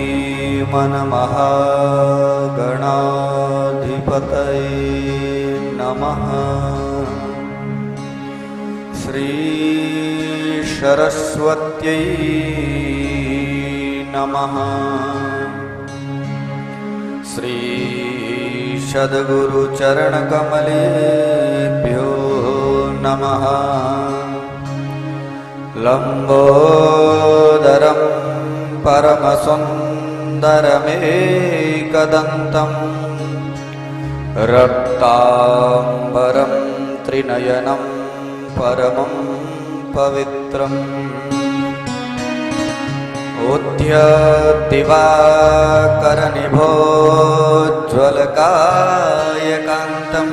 श्रीमन्महागणाधिपतये नमः। श्रीसरस्वत्यै नमः। श्रीसद्गुरुचरणकमलेभ्यो नमः। लम्बोदरं परमसुन्दरमेकदन्तं रक्ताम्बरं त्रिनयनं परमं पवित्रम् उद्यद्दिवाकरनिभोज्ज्वलकायकान्तं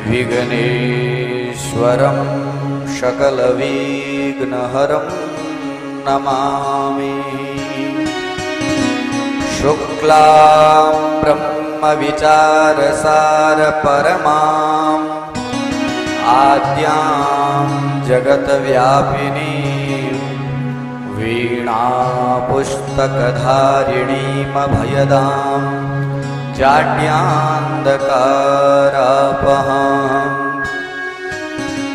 विघ्नेश्वरं सकलविघ्नहरं नमामि। शुक्लां ब्रह्मविचारसारपरमाम् आद्यां जगत्व्यापिनीं वीणापुस्तकधारिणीमभयदां जाड्यान्धकारापहाम्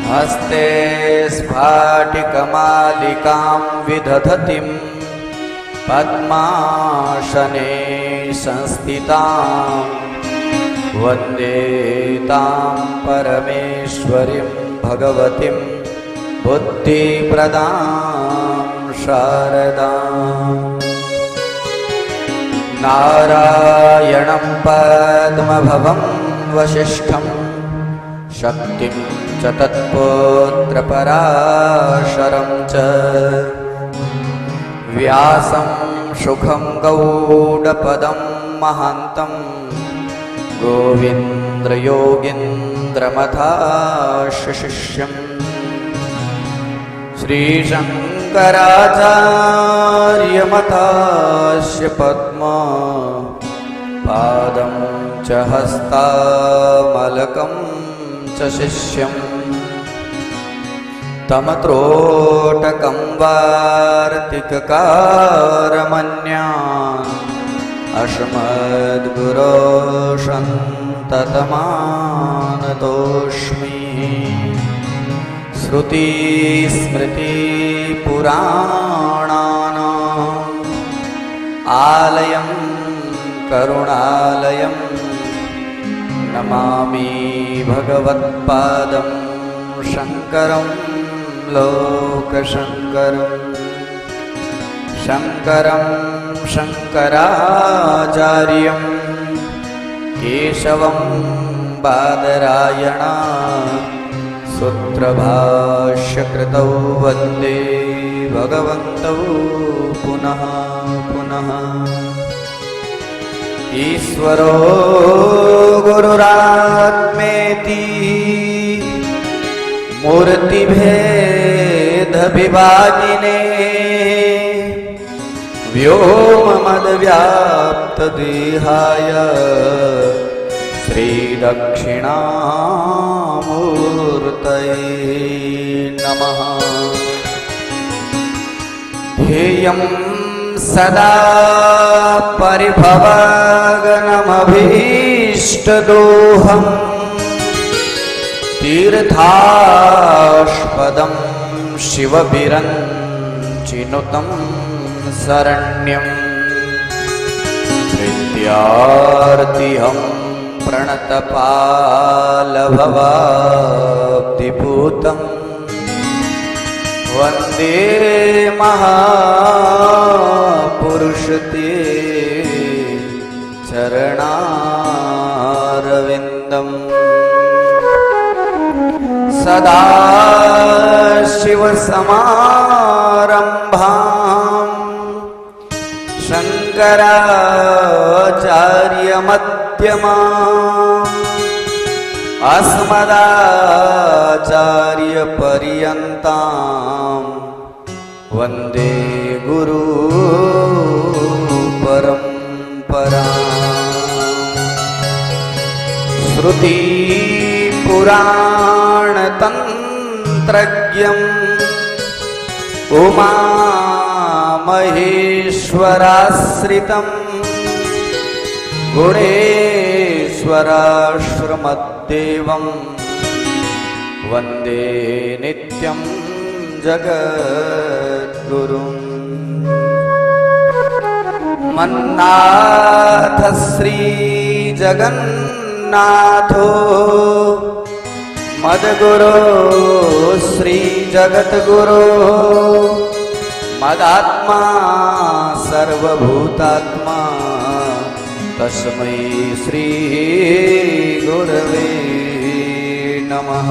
हस्ते स्फाटिकमालिकां विदधतीं पद्मासने संस्थितां वन्दे तां परमेश्वरीं भगवतीं बुद्धिप्रदां शारदाम्। नारायणं पद्मभवं वसिष्ठं शक्तिं च तत्पुत्रपराशरं च व्यासं शुखं गौडपदं महान्तं गोविन्द्रयोगीन्द्रमथाशिष्यम् श्रीशङ्कराचार्यमथास्य पद्मपादं च हस्तामलकं च शिष्यम् तमत्रोटकं वार्तिककारमन्यान् अस्मद्गुरो सन्ततमानतोऽस्मि। श्रुतिस्मृतिपुराणानाम् आलयं करुणालयं नमामि भगवत्पादं शङ्करं लोकशङ्करं। शङ्करं शङ्कराचार्यं केशवं बादरायणा सूत्रभाष्यकृतौ वन्दे भगवन्तौ पुनः पुनः। ईश्वरो गुरुरात्मेति मूर्तिभेदविभागिने व्योममद्व्याप्तदेहाय श्रीदक्षिणामूर्तये नमः। ध्येयं सदा परिभवग्नमभीष्टदोहम् तीर्थास्पदं शिवविरञ्चिनुतं शरण्यम्। विद्यार्थिहं प्रणतपालभवाब्धिभूतं वन्दे महापुरुषते चरणारविन्दम्। सदा शिवसमारम्भां शङ्कराचार्यमध्यमाम् अस्मदाचार्यपर्यन्तां वन्दे गुरुपरम्पराम्। श्रुतिपुराणतन्त्रज्ञम् उमा महेश्वराश्रितम् गुणेश्वराश्रमद्देवम् वन्दे नित्यं जगद्गुरुम्। मन्नाथ श्री जगन्नाथो मद्गुरो श्री जगद्गुरो मदात्मा सर्वभूतात्मा तस्मै श्री गुरवे नमः।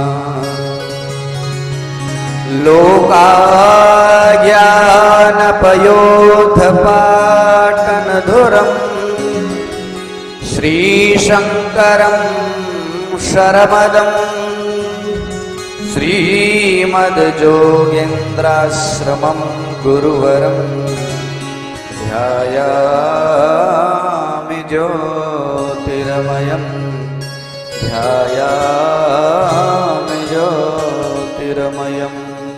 लोकाज्ञानपयोधपाटनधुरम् श्रीशङ्करं शरमदं श्रीमद्योगेन्द्राश्रमं गुरुवरं ध्यायामि ज्योतिर्मयं ध्यायामि ज्योतिर्मयं।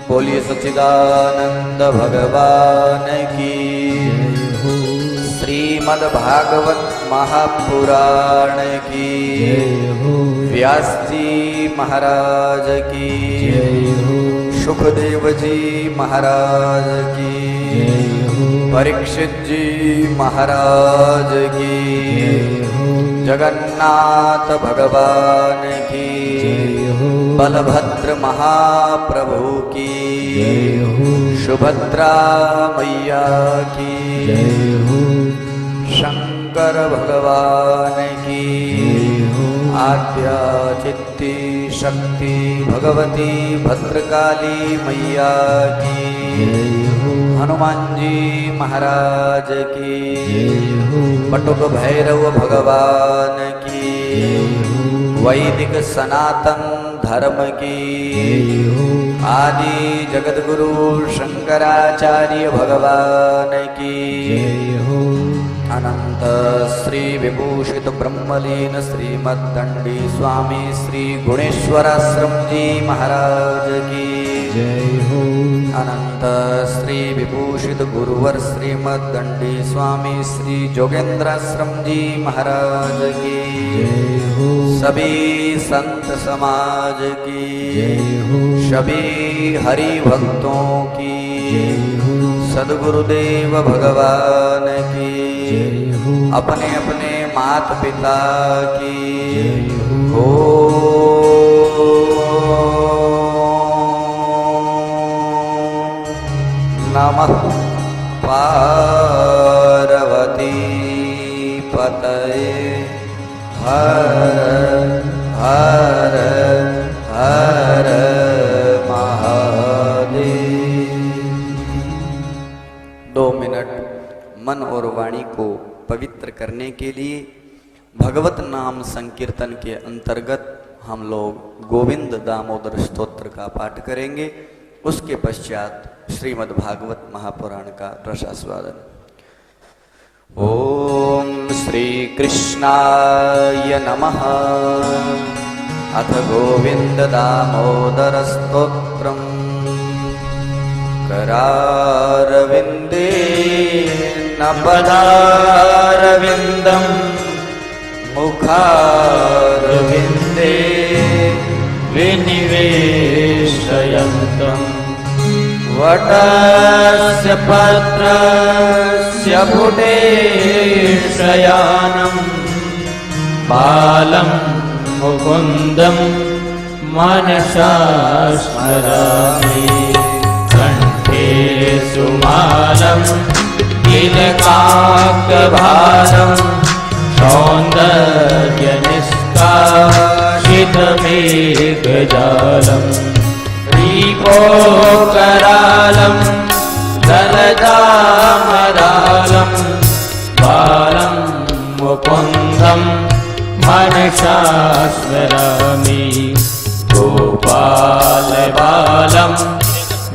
बोलिए सच्चिदानंद भगवान की। श्रीमद्भागवत महापुराण की। व्यास जी महाराज की। सुखदेव जी महाराज की। परीक्षित जी महाराज की। जगन्नाथ भगवान की। बलभद्र महाप्रभु की। सुभद्रा मैया की। शंकर भगवान की। आद्या चित्ती शक्ति भगवती भद्रकाली मैया की। हनुमान जी महाराज की। बटुक भैरव भगवान की। वैदिक सनातन धर्म की। आदि जगद्गुरु शंकराचार्य भगवान की। अनंत श्री विभूषित ब्रह्मलीन श्रीमद्दंडी स्वामी श्री गुणेश्वराश्रम जी महाराज की। अनंत श्री विभूषित गुरुवर श्रीमद्दंडी स्वामी श्री जोगेंद्राश्रम जी महाराज की। सभी संत समाज की। सभी हरि भक्तों की। सद्गुरुदेव भगवान की। अपने अपने माता पिता की। नमः पार्वती पतये हर हर हर महादेव। 2 मिनट मन और वाणी को पवित्र करने के लिए भगवत नाम संकीर्तन के अंतर्गत हम लोग गोविंद दामोदर स्तोत्र का पाठ करेंगे। उसके पश्चात श्रीमद् भागवत महापुराण का रसास्वादन। ओम श्री कृष्णाय नमः। अथ गोविंद दामोदर स्तोत्रम्। करारविंदे न पदारविंदं मुखारविंदे विनिवेशयन्तम् वटस्य पत्रस्य पुटे शयानं बालं मुकुन्दं मनसा स्मरामि। कंठे सुमालं तिलकाङ्कभारं सौन्दर्यनिष्कासितमेघजालम् दीपोकरालं दलदामरालं बालं मुकुन्दं मनसा स्मरामि। गोपालबालं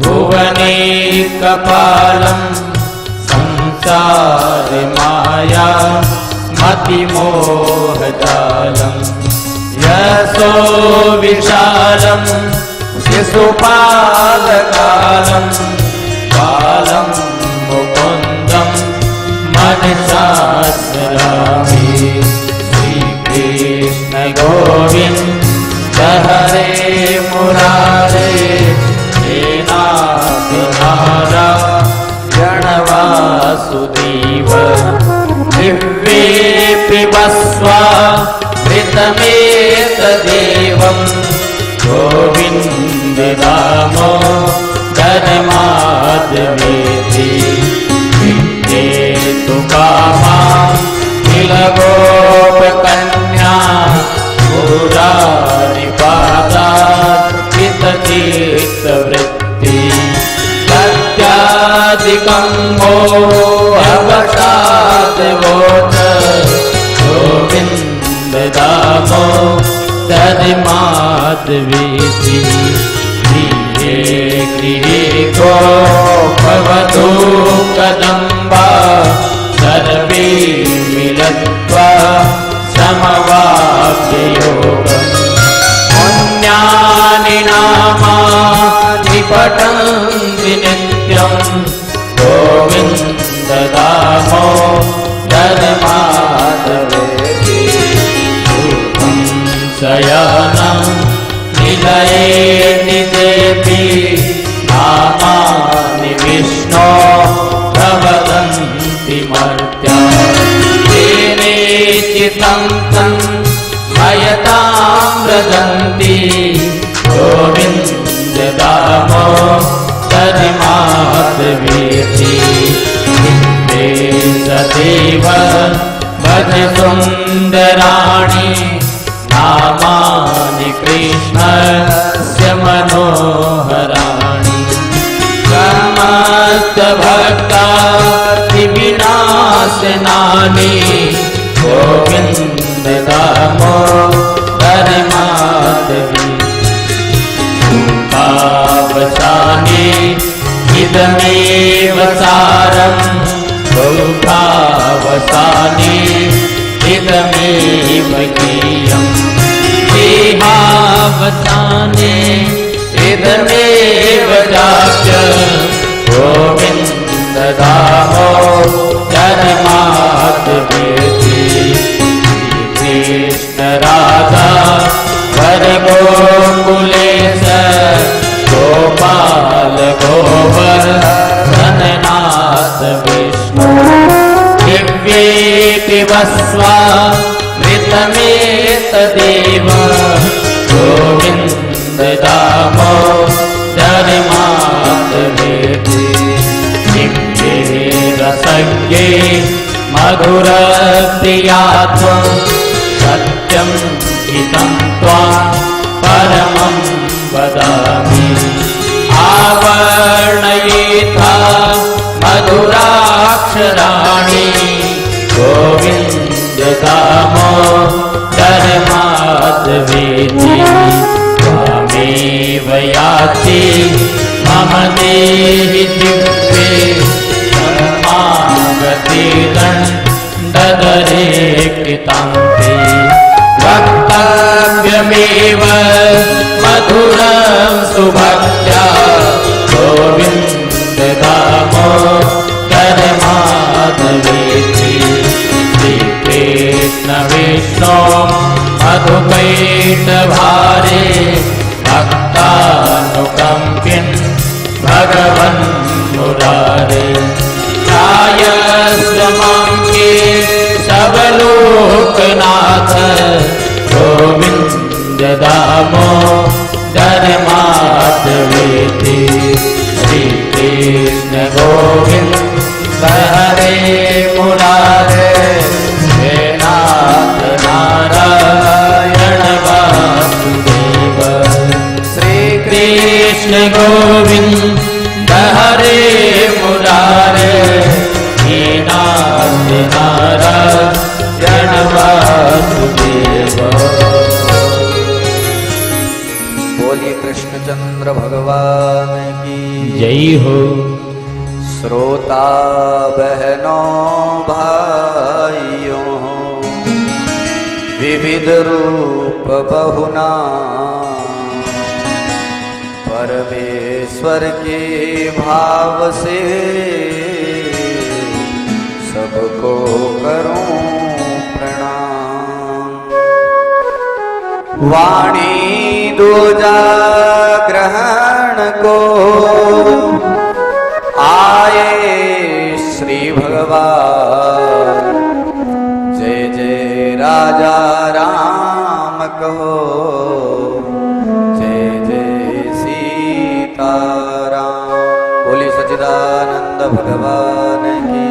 भुवनेकपालं संसारमाया मतिमोहजालं यशो विशालं शिशुपालकालं बालं मुकुन्दं शास्त्रामि श्री कृष्ण गोविंद हरे मुरारे हे नाथ नारायण वासुदेव दिव्ये पिबस्वामृतमेतदेवं गोविन्द दामोदर माधवेति विद्येतु कामां किल गोपकन्या मुरारिपादार्पितचित्तवृत्ति सत्यादिकं मोहवशाद्वोच गोविन्द दामोदर माधवेति गृहे गृहे गोपवधू कदम्बा सर्वे मिलित्वा समवाप्ययोगम् पुण्यानि नामानि पठन्ति नित्यं गोविन्द दामोदर माधवेति सुखं शयनं निलये निदेति नामानि विष्णो प्रवदन्ति मर्त्या तेने चितं तं मयतां व्रजन्ति गोविन्द दामोदर माधवेति ते सदैव भज सुन्दराणि नामानि कृष्णस्य मनोहराणि समस्त भक्तादिविनाशनानि गोविन्द दामोदर माधवेति भूतावसाने इदमेव सारं भूतावसाने इदमेव ज्ञेयम् देहावसाने इदमेव चाप्यं गोविन्द दामोदर माधवेति कृष्ण राधा गोकुलेश गोपाल गोवर्धननाथ विष्णु दिव्ये पिबस्वामृतमेतदेव गोविन्द दामोदर माधवेति दिव्ये रसज्ञे मधुरप्रियात्वं सत्यं हितं त्वां परमं वदामि आवर्णयेथा मधुराक्षराणि गोविन्द दामोदर माधवेति त्वामेव याति मम देहि दिव्ये शरणागतिदण्डधरे कृतान्ते वक्तव्यमेव मधुरं सुभक्त्या गोविन्द दामोदर माधवेति श्रीकृष्ण विष्णो मधुकैटभारे भक्तानुकम्पिन् भगवन् मुरारे कायस्वमङ्के सबलोकनाथ गोविन्द दामोदर माधवेति श्रीकृष्ण गोविन्द हरे मुरारे हे नाथ नारायण वासुदेव श्रीकृष्ण गोविन्द हरे मुरारे हे नाथ नारायण वासुदेव। बोलिए कृष्णचंद्र भगवान की जय हो। श्रोता बहनों भाइयों विविध रूप बहुना परमेश्वर के भाव से सबको करूं प्रणाम। वाणी दूजा ग्रहण को आए श्री भगवान। जय जय राजा राम कहो, जय जय सीताराम। बोली सच्चिदानंद भगवान की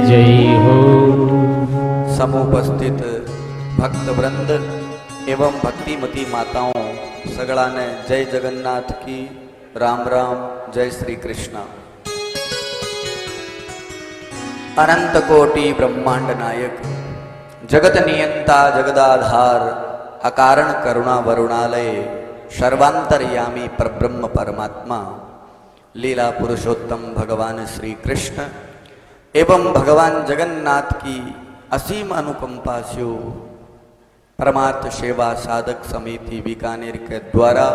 जय हो। समुपस्थित भक्त वृंद एवं भक्तिमती माताओं सगळाने जय जगन्नाथ की। राम राम, जय श्री कृष्ण। अनंत कोटि ब्रह्मांड नायक, जगत नियंता जगदाधार, अकारण करुणा वरुणालय, सर्वांतर्यामी परब्रह्म परमात्मा, लीला पुरुषोत्तम भगवान श्री कृष्ण एवं भगवान जगन्नाथ की असीम अनुकंपा से परमार्थ सेवा साधक समिति बीकानेर के द्वारा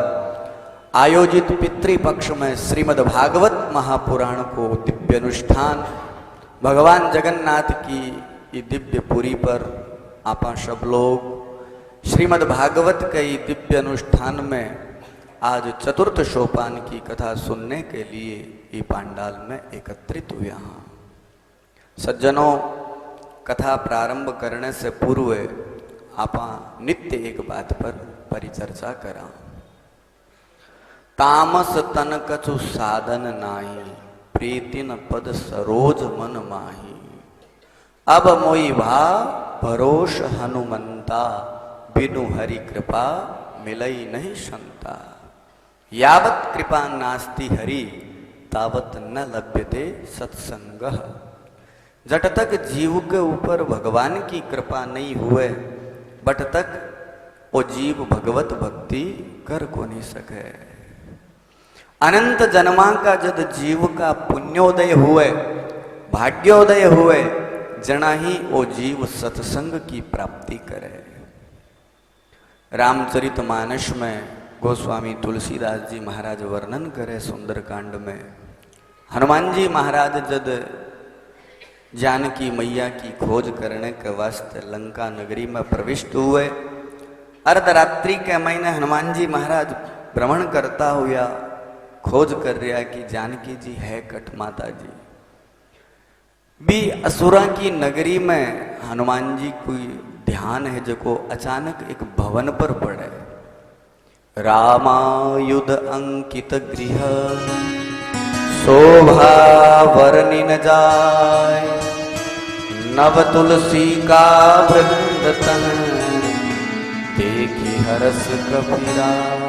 आयोजित पितृपक्ष में श्रीमद् भागवत महापुराण को दिव्य अनुष्ठान भगवान जगन्नाथ की दिव्य पुरी पर आपा सब लोग श्रीमद् भागवत के दिव्य अनुष्ठान में आज चतुर्थ सोपान की कथा सुनने के लिए ये पांडाल में एकत्रित हुए हैं। सज्जनों, कथा प्रारंभ करने से पूर्व आपा नित्य एक बात पर परिचर्चा करा। तामस तन कछु साधन नाही, प्रीतिन पद सरोज मन माही। अब मोई भा भरोस हनुमंता, बिनु हरि कृपा मिलई नहीं संता। यावत कृपा नास्ति हरि, तावत न लभ्यते सत्संगः। जट तक जीव के ऊपर भगवान की कृपा नहीं हुए, बट तक वो जीव भगवत भक्ति कर को नहीं सके। अनंत जन्मा का जद जीव का पुण्योदय हुए, भाग्योदय हुए, जना ही वो जीव सत्संग की प्राप्ति करे। रामचरितमानस में गोस्वामी तुलसीदास जी महाराज वर्णन करे सुंदरकांड में, हनुमान जी महाराज जद जानकी मैया की खोज करने के वास्ते लंका नगरी में प्रविष्ट हुए। अर्धरात्रि के महीने हनुमान जी महाराज भ्रमण करता हुआ खोज कर रहा कि जानकी जी है कट माता जी भी। असुरा की नगरी में हनुमान जी को ध्यान है जो को अचानक एक भवन पर पड़े। रामायुध अंकित गृह, शोभा वर्णि न जाय। नव तुलसी का वृंद तन, देखी हरस कपिराय।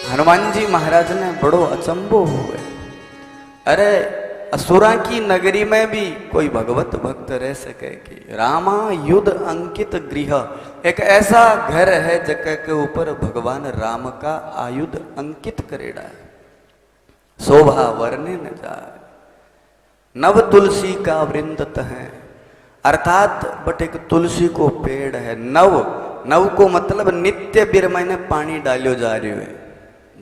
हनुमान जी महाराज ने बड़ो अचंभो हुए। अरे असुरा की नगरी में भी कोई भगवत भक्त रह सके कि रामा युद्ध अंकित गृह, एक ऐसा घर है जगह के ऊपर भगवान राम का आयुध अंकित करेड़ा है। शोभा वर्णि न जाए, नव तुलसी का वृंद है, अर्थात बट एक तुलसी को पेड़ है। नव नव को मतलब नित्य बिरमय ने पानी डालियो जा रही है।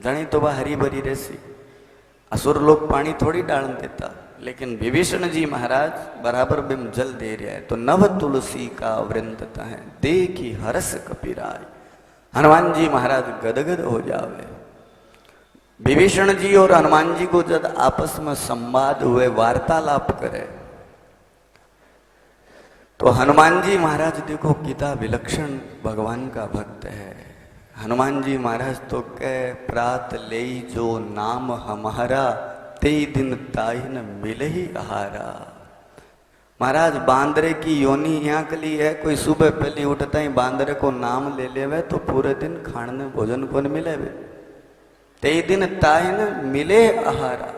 जनी तो वह हरी भरी रेसी, असुर लोग पानी थोड़ी डाल देता, लेकिन विभीषण जी महाराज बराबर बिम जल दे रहा है। तो नव तुलसी का वृंद है, देखी हरस कपिराय। हनुमान जी महाराज गदगद हो जावे। विभीषण जी और हनुमान जी को जब आपस में संवाद हुए, वार्तालाप करे, तो हनुमान जी महाराज देखो कितना विलक्षण भगवान का भक्त है। हनुमान जी महाराज तो कह प्रात ले जो नाम हमारा, ते दिन ताहि न मिले ही आहारा। महाराज बांदरे की योनि यहाँ के लिए है। कोई सुबह पहले उठता ही बांदरे को नाम ले लेवे तो पूरे दिन खाने भोजन को न मिले। ते दिन ताहि न मिले आहारा।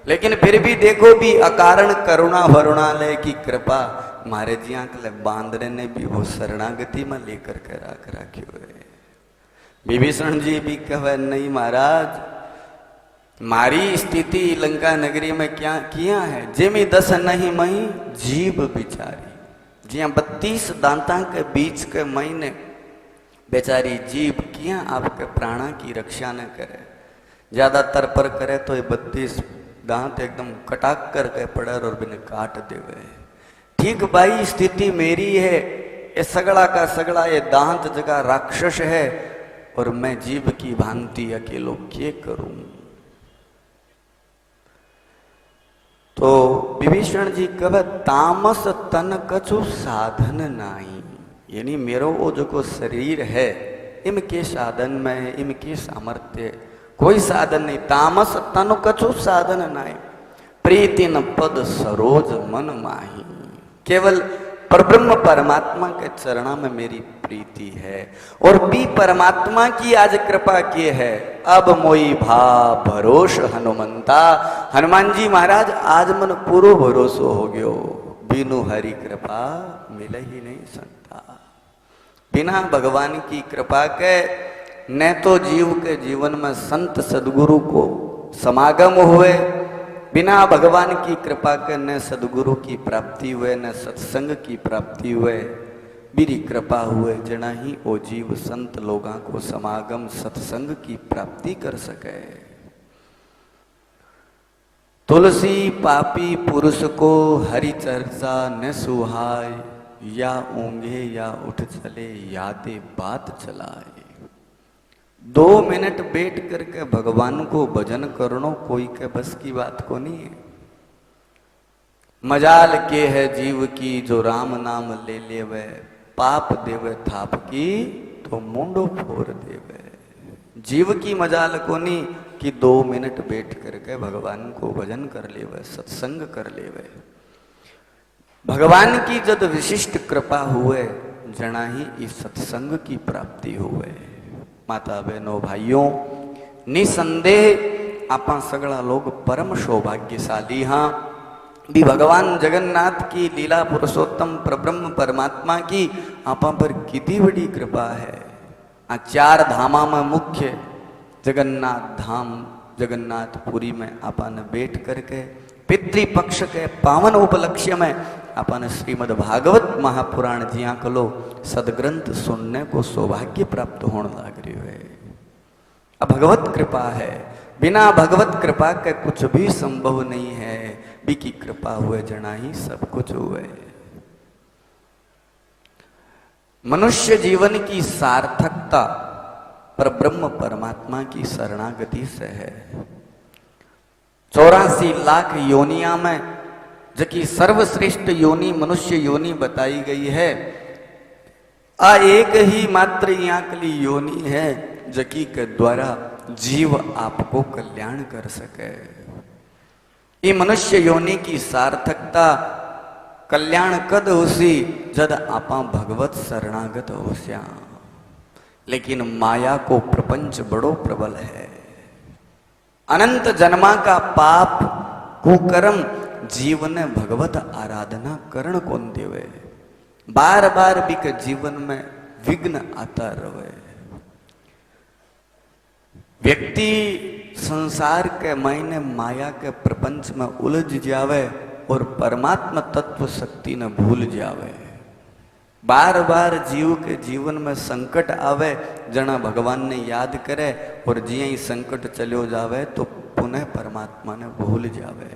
लेकिन फिर भी देखो भी अकारण करुणा वरुणालय की कृपा मारे जी के बांदरे ने भी वो शरणागति में लेकर के राखी हुए। विभीषण जी भी कहे नहीं महाराज, मारी स्थिति लंका नगरी में क्या किया है। जेमी दस नहीं मही जीव बिचारी, जिया 32 दांता के बीच के महीने बेचारी जीव किया आपके प्राणा की रक्षा न करे। ज्यादा तरपर करे तो ये 32 दांत एकदम कटाक कर के पड़र और बिन काट देवे। ठीक भाई स्थिति मेरी है, ये सगड़ा का सगड़ा ये दांत जगह राक्षस है और मैं जीव की भांति अकेलो क्या करूं। तो विभीषण जी कहे तामस तन कछु साधन नाही, यानी मेरो वो जो शरीर है इनके साधन में इनके सामर्थ्य कोई साधन नहीं। तामस तन कछु साधन नाही, प्रीति न पद सरोज मन माही। केवल परब्रह्म परमात्मा के चरणा में मेरी प्रीति है और भी परमात्मा की आज कृपा की है। अब मोई भाव भरोस हनुमंता, हनुमान जी महाराज आज मन पूरो भरोसो हो गयो, बिनु हरि कृपा मिल ही नहीं सकता। बिना भगवान की कृपा के न तो जीव के जीवन में संत सदगुरु को समागम हुए, बिना भगवान की कृपा के न सदगुरु की प्राप्ति हुए न सत्संग की प्राप्ति हुए। मेरी कृपा हुए जना ही ओ जीव संत लोगों को समागम सत्संग की प्राप्ति कर सके। तुलसी पापी पुरुष को हरि चर्चा न सुहाय, या ऊंघे या उठ चले यादे बात चलाए। 2 मिनट बैठ करके भगवान को भजन करनो कोई के बस की बात को नहीं है। मजाल के है जीव की जो राम नाम ले लेवे, पाप देवे थाप की तो मुंडो फोड़ देवे। जीव की मजाल को नहीं कि 2 मिनट बैठ करके भगवान को भजन कर लेवे, सत्संग कर लेवे। भगवान की जब विशिष्ट कृपा हुए जना ही इस सत्संग की प्राप्ति हुए। माता बहनों भाइयों, निसंदेह आपा सगड़ा लोग परम सौभाग्यशाली हाँ। भी भगवान जगन्नाथ की लीला पुरुषोत्तम परब्रह्म परमात्मा की आपा पर कितनी बड़ी कृपा है। 4 धामा में मुख्य जगन्नाथ धाम जगन्नाथपुरी में आपन बैठ करके पितृपक्ष के पावन उपलक्ष्य में अपन श्रीमद् भागवत महापुराण जिया कलो सदग्रंथ सुनने को सौभाग्य प्राप्त होने लग रही है। अब भगवत कृपा है, बिना भगवत कृपा के कुछ भी संभव नहीं है। बी की कृपा हुए जना ही सब कुछ हुए। मनुष्य जीवन की सार्थकता पर ब्रह्म परमात्मा की शरणागति से है। 84 लाख योनिया में जबकि सर्वश्रेष्ठ योनि मनुष्य योनि बताई गई है, एक ही मात्र यांकली योनि है जकी के द्वारा जीव आपको कल्याण कर सके। ये मनुष्य योनि की सार्थकता कल्याण कद होसी जद आपा भगवत शरणागत होस्या। लेकिन माया को प्रपंच बड़ो प्रबल है। अनंत जन्मा का पाप कुकर्म जीवन भगवत आराधना करण कौन देवे। बार बार बिक जीवन में विघ्न आता रहे। व्यक्ति संसार के मायने माया के प्रपंच में उलझ जावे और परमात्मा तत्व शक्ति न भूल जावे। बार बार जीव के जीवन में संकट आवे, जना भगवान ने याद करे और जिये ही संकट चलो जावे तो पुनः परमात्मा ने भूल जावे।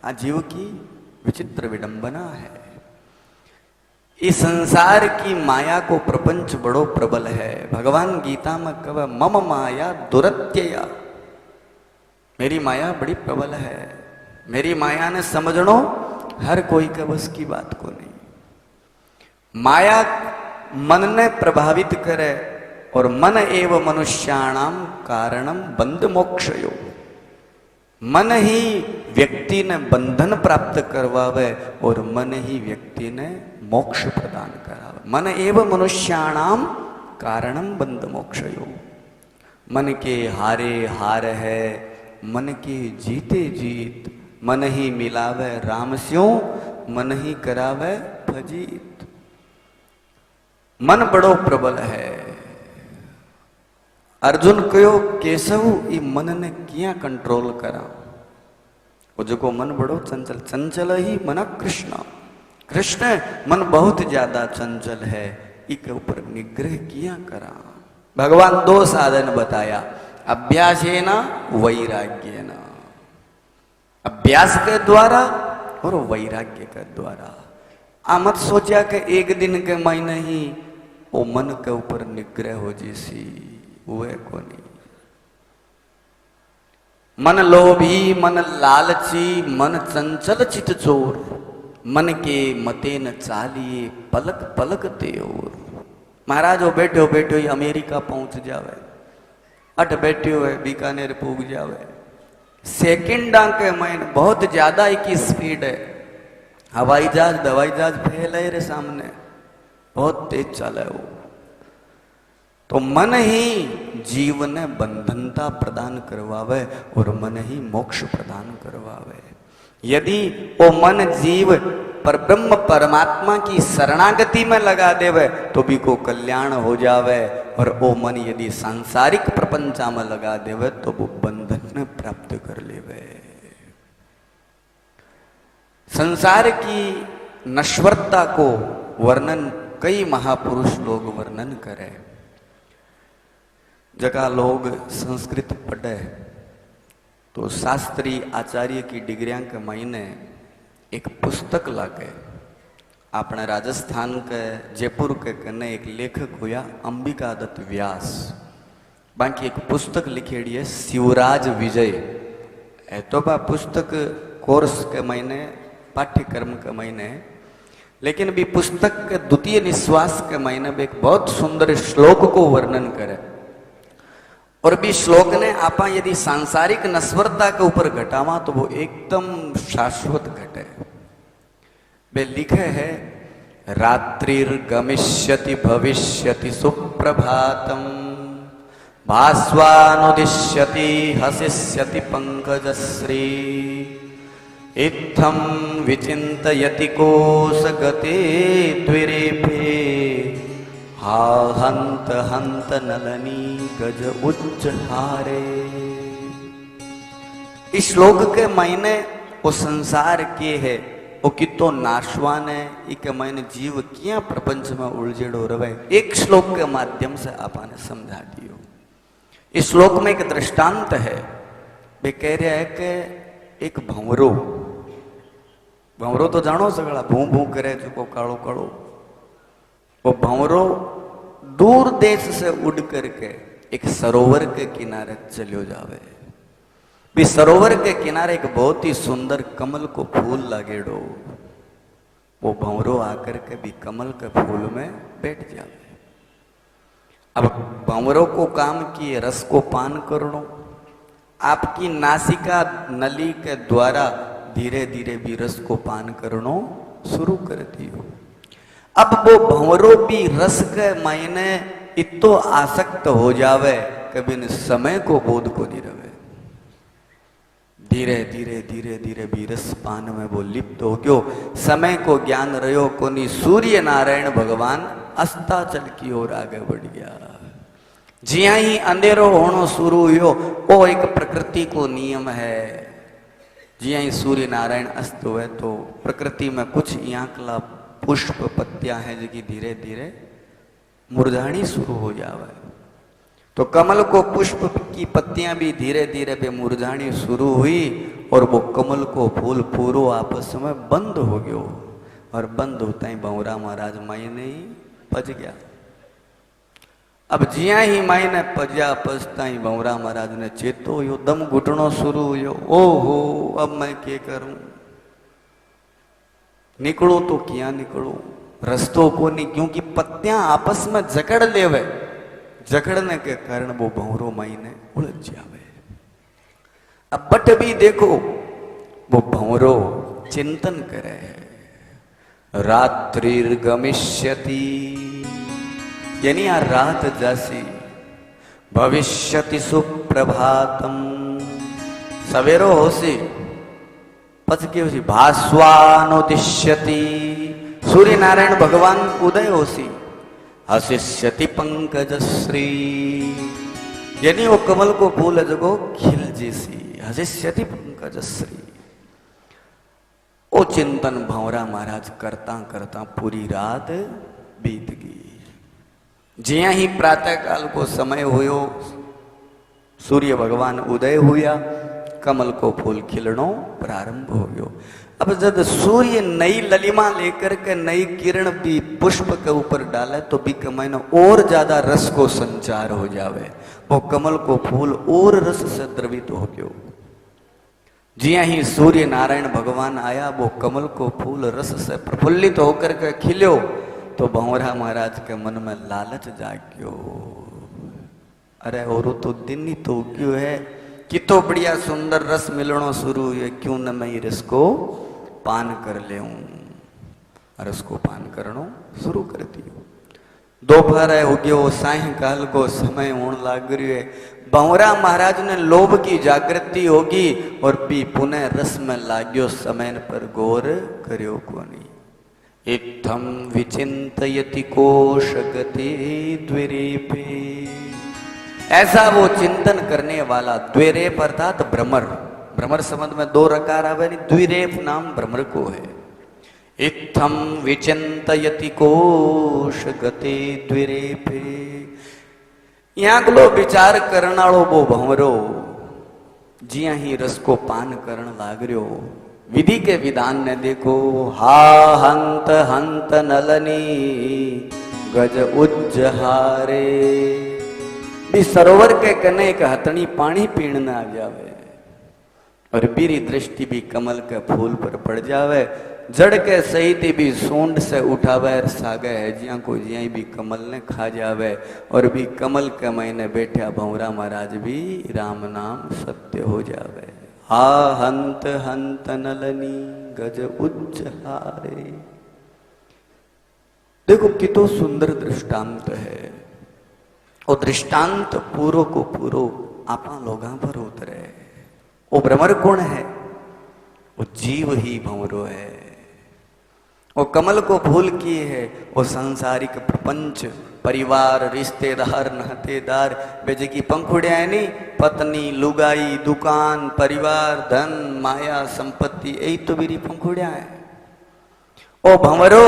आ जीव की विचित्र विडंबना है। इस संसार की माया को प्रपंच बड़ो प्रबल है। भगवान गीता में कहे मम माया दुरत्यया, मेरी माया बड़ी प्रबल है। मेरी माया ने समझनो हर कोई के बस की बात को नहीं। माया मन ने प्रभावित करे और मन एव मनुष्याणाम कारणम बंध मोक्षयो। मन ही व्यक्ति ने बंधन प्राप्त करवावे और मन ही व्यक्ति ने मोक्ष प्रदान करावे। मन एव मनुष्याणाम कारणम बंध मोक्षयो। मन के हारे हार है, मन के जीते जीत। मन ही मिलावे राम स्यों, मन ही करावे फजीत। मन बड़ो प्रबल है। अर्जुन कहो केशव ई मन ने किया कंट्रोल करा। वो जो मन बड़ो चंचल, चंचल ही मन कृष्ण। कृष्ण मन बहुत ज्यादा चंचल है, इसके ऊपर निग्रह किया करा। भगवान 2 साधन बताया, अभ्यासेन वैराग्येन। अभ्यास के द्वारा और वैराग्य के द्वारा। आ मत सोचा कि एक दिन के महीने ही वो मन के ऊपर निग्रह हो जैसी हुए को नहीं। मन लोभी, मन लालची, मन चंचल चित चोर, मन के मते न चालिए पलक पलक ते और। महाराज वो बैठो बैठो ही अमेरिका पहुंच जावे, अट बैठे हुए बीकानेर पूग जावे। सेकंडा के महीने बहुत ज्यादा की स्पीड है। हवाई जहाज दवाई जहाज फैले रे सामने, बहुत तेज चला है वो। तो मन ही जीवन बंधनता प्रदान करवावे और मन ही मोक्ष प्रदान करवावे। यदि वो मन जीव पर ब्रह्म परमात्मा की शरणागति में लगा देवे तो भी को कल्याण हो जावे, और वो मन यदि सांसारिक प्रपंचा में लगा देवे तो वो बंधन प्राप्त कर लेवे। संसार की नश्वरता को वर्णन कई महापुरुष लोग वर्णन करें। जगह लोग संस्कृत पढ़े तो शास्त्री आचार्य की डिग्रियां के महीने एक पुस्तक लागे। अपने राजस्थान के जयपुर के कने एक लेखक हुआ अंबिका दत्त व्यास, बाकी एक पुस्तक लिखेड़ी है शिवराज विजय है। तो बा पुस्तक कोर्स के महीने पाठ्यक्रम के महीने, लेकिन भी पुस्तक के द्वितीय निश्वास के महीने में एक बहुत सुंदर श्लोक को वर्णन करे। और भी श्लोक ने आपा यदि सांसारिक नश्वरता के ऊपर घटावा तो वो एकदम शाश्वत घटे। वे लिखे है रात्रिर्गमिष्यति भविष्यति सुप्रभातम, भास्वानुदिश्यति हसिष्यति पंकजश्री, इत्थं विचिन्तयति कोशगते द्विरेफे, हा हंत हंत नलनी गज उच्च हारे। इस श्लोक के मायने वो संसार के है, वो कितो नाशवान है, इके मायने जीव क्या प्रपंच में उलझेड़ो रहे, एक श्लोक के माध्यम से आपने समझा दियो। इस श्लोक में एक दृष्टांत है। वे कह रहे हैं कि एक भंवरो, भंवरो तो जानो सगला भू भू करे चुको कालो कालो, वो भंवरो दूर देश से उड़ करके एक सरोवर के किनारे चलो जावे। भी सरोवर के किनारे एक बहुत ही सुंदर कमल को फूल लागेड़ो, वो भंवरो आकर के भी कमल के फूल में बैठ जावे। अब भंवरों को काम किए रस को पान करनो, आपकी नासिका नली के द्वारा धीरे धीरे भी रस को पान करनो शुरू कर दियो। अब वो भंवरो भी रस के मायने इतो आसक्त हो जावे कभी न समय को बोध को नहीं रहे। धीरे धीरे धीरे धीरे भी रस पान में वो लिप्त हो गयो। समय को ज्ञान रहो कोनी, सूर्य नारायण भगवान अस्ताचल की ओर आगे बढ़ गया। जिया ही अंधेरो होनो शुरू हुयो, वो एक प्रकृति को नियम है। जिया ही सूर्य नारायण अस्त हुए तो प्रकृति में कुछ यांकला पुष्प पत्तियां हैं जो धीरे धीरे मुरझानी शुरू हो जावे। तो कमल को पुष्प की पत्तियां भी धीरे धीरे पे मुरझानी शुरू हुई और वो कमल को फूल पूरो आपस में बंद हो गयो। और बंद होता ही भंवरा महाराज मायने ही पज गया। अब जिया ही मायने पजा पजता ही भंवरा महाराज ने चेतो यो दम घुटनो शुरू हुयो। ओहो अब मैं क्या करूं, निकलो तो क्या निकलो, रस्तों को नहीं, क्योंकि पत्तियां आपस में जकड़ लेवे। जकड़ने के कारण वो भंवरो मायने उलझ जावे। अब बट भी देखो वो भंवरो चिंतन करे, रात्रिर्गमिष्यति यानी आ रात जासी, भविष्यति सुप्रभातम सवेरो होसी, पच के होसी, भास्वानुदिश्यति सूर्य नारायण भगवान उदय होसी, हसिष्यति पंकजश्री यानी वो कमल को फूल जगो खिल जैसी, हसिष्यति पंकजश्री। वो चिंतन भंवरा महाराज करता करता पूरी रात बीत गई। जिया ही प्रातः काल को समय हुयो, सूर्य भगवान उदय हुआ कमल को फूल खिलनो प्रारंभ हो गयो। अब जब सूर्य नई ललिमा लेकर के नई किरण भी पुष्प के ऊपर डाले तो भी कमाई और ज्यादा रस को संचार हो जावे, वो कमल को फूल और रस से द्रवित हो गयो। जिया ही सूर्य नारायण भगवान आया, वो कमल को फूल रस से प्रफुल्लित होकर के खिल्यो तो भंवरा महाराज के मन में लालच जाग्यो। अरे और तो दिन ही तो क्यों है कि तो बढ़िया सुंदर रस मिलनो शुरू हुए, क्यों न मैं रस को पान कर ले। रस को पान करनो शुरू कर दियो। दोपहर हो गयो, सायकाल को समय होने लग रही है। भंवरा महाराज ने लोभ की जागृति होगी और पी पुनः रस में लाग्यो, समय पर गौर करियो कोनी। इत्थम विचिंतयति कोश गति द्विरेपे, ऐसा वो चिंतन करने वाला। द्विरेप अर्थात भ्रमर, भ्रमर संबंध में दो रकार आवे, द्विरेप नाम भ्रमर को है। इत्थम विचिंतयति कोश गति द्विरेपे, यहाँ लो विचार करनाड़ो वो भंवरो जिया ही रस को पान करण लाग रयो। विधि के विधान ने देखो, हा हंत हंत नलनी गज उज्जहारे, भी सरोवर के कने एक हथनी पानी पीण न आ जावे और बीरी दृष्टि भी कमल के फूल पर पड़ जावे। जड़ के सहित भी सूंड से उठावे सागे है, जिया को जिया भी कमल ने खा जावे। और भी कमल के महीने बैठा भंवरा महाराज भी राम नाम सत्य हो जावे। हा हंत हंत नलनी गज उज्जहारे। देखो कितो सुंदर दृष्टांत है, वो दृष्टांत पूरो को पूरो आपा लोगां पर उतरे। वो भ्रमर कौन है? वो जीव ही भंवरो है। वो कमल को फूल किए है, वो सांसारिक प्रपंच, परिवार, रिश्तेदार, नातेदार, बेजे की पंखुड़िया है नहीं, पत्नी, लुगाई, दुकान, परिवार, धन, माया, संपत्ति, यही तो मेरी पंखुड़िया है। ओ भंवरो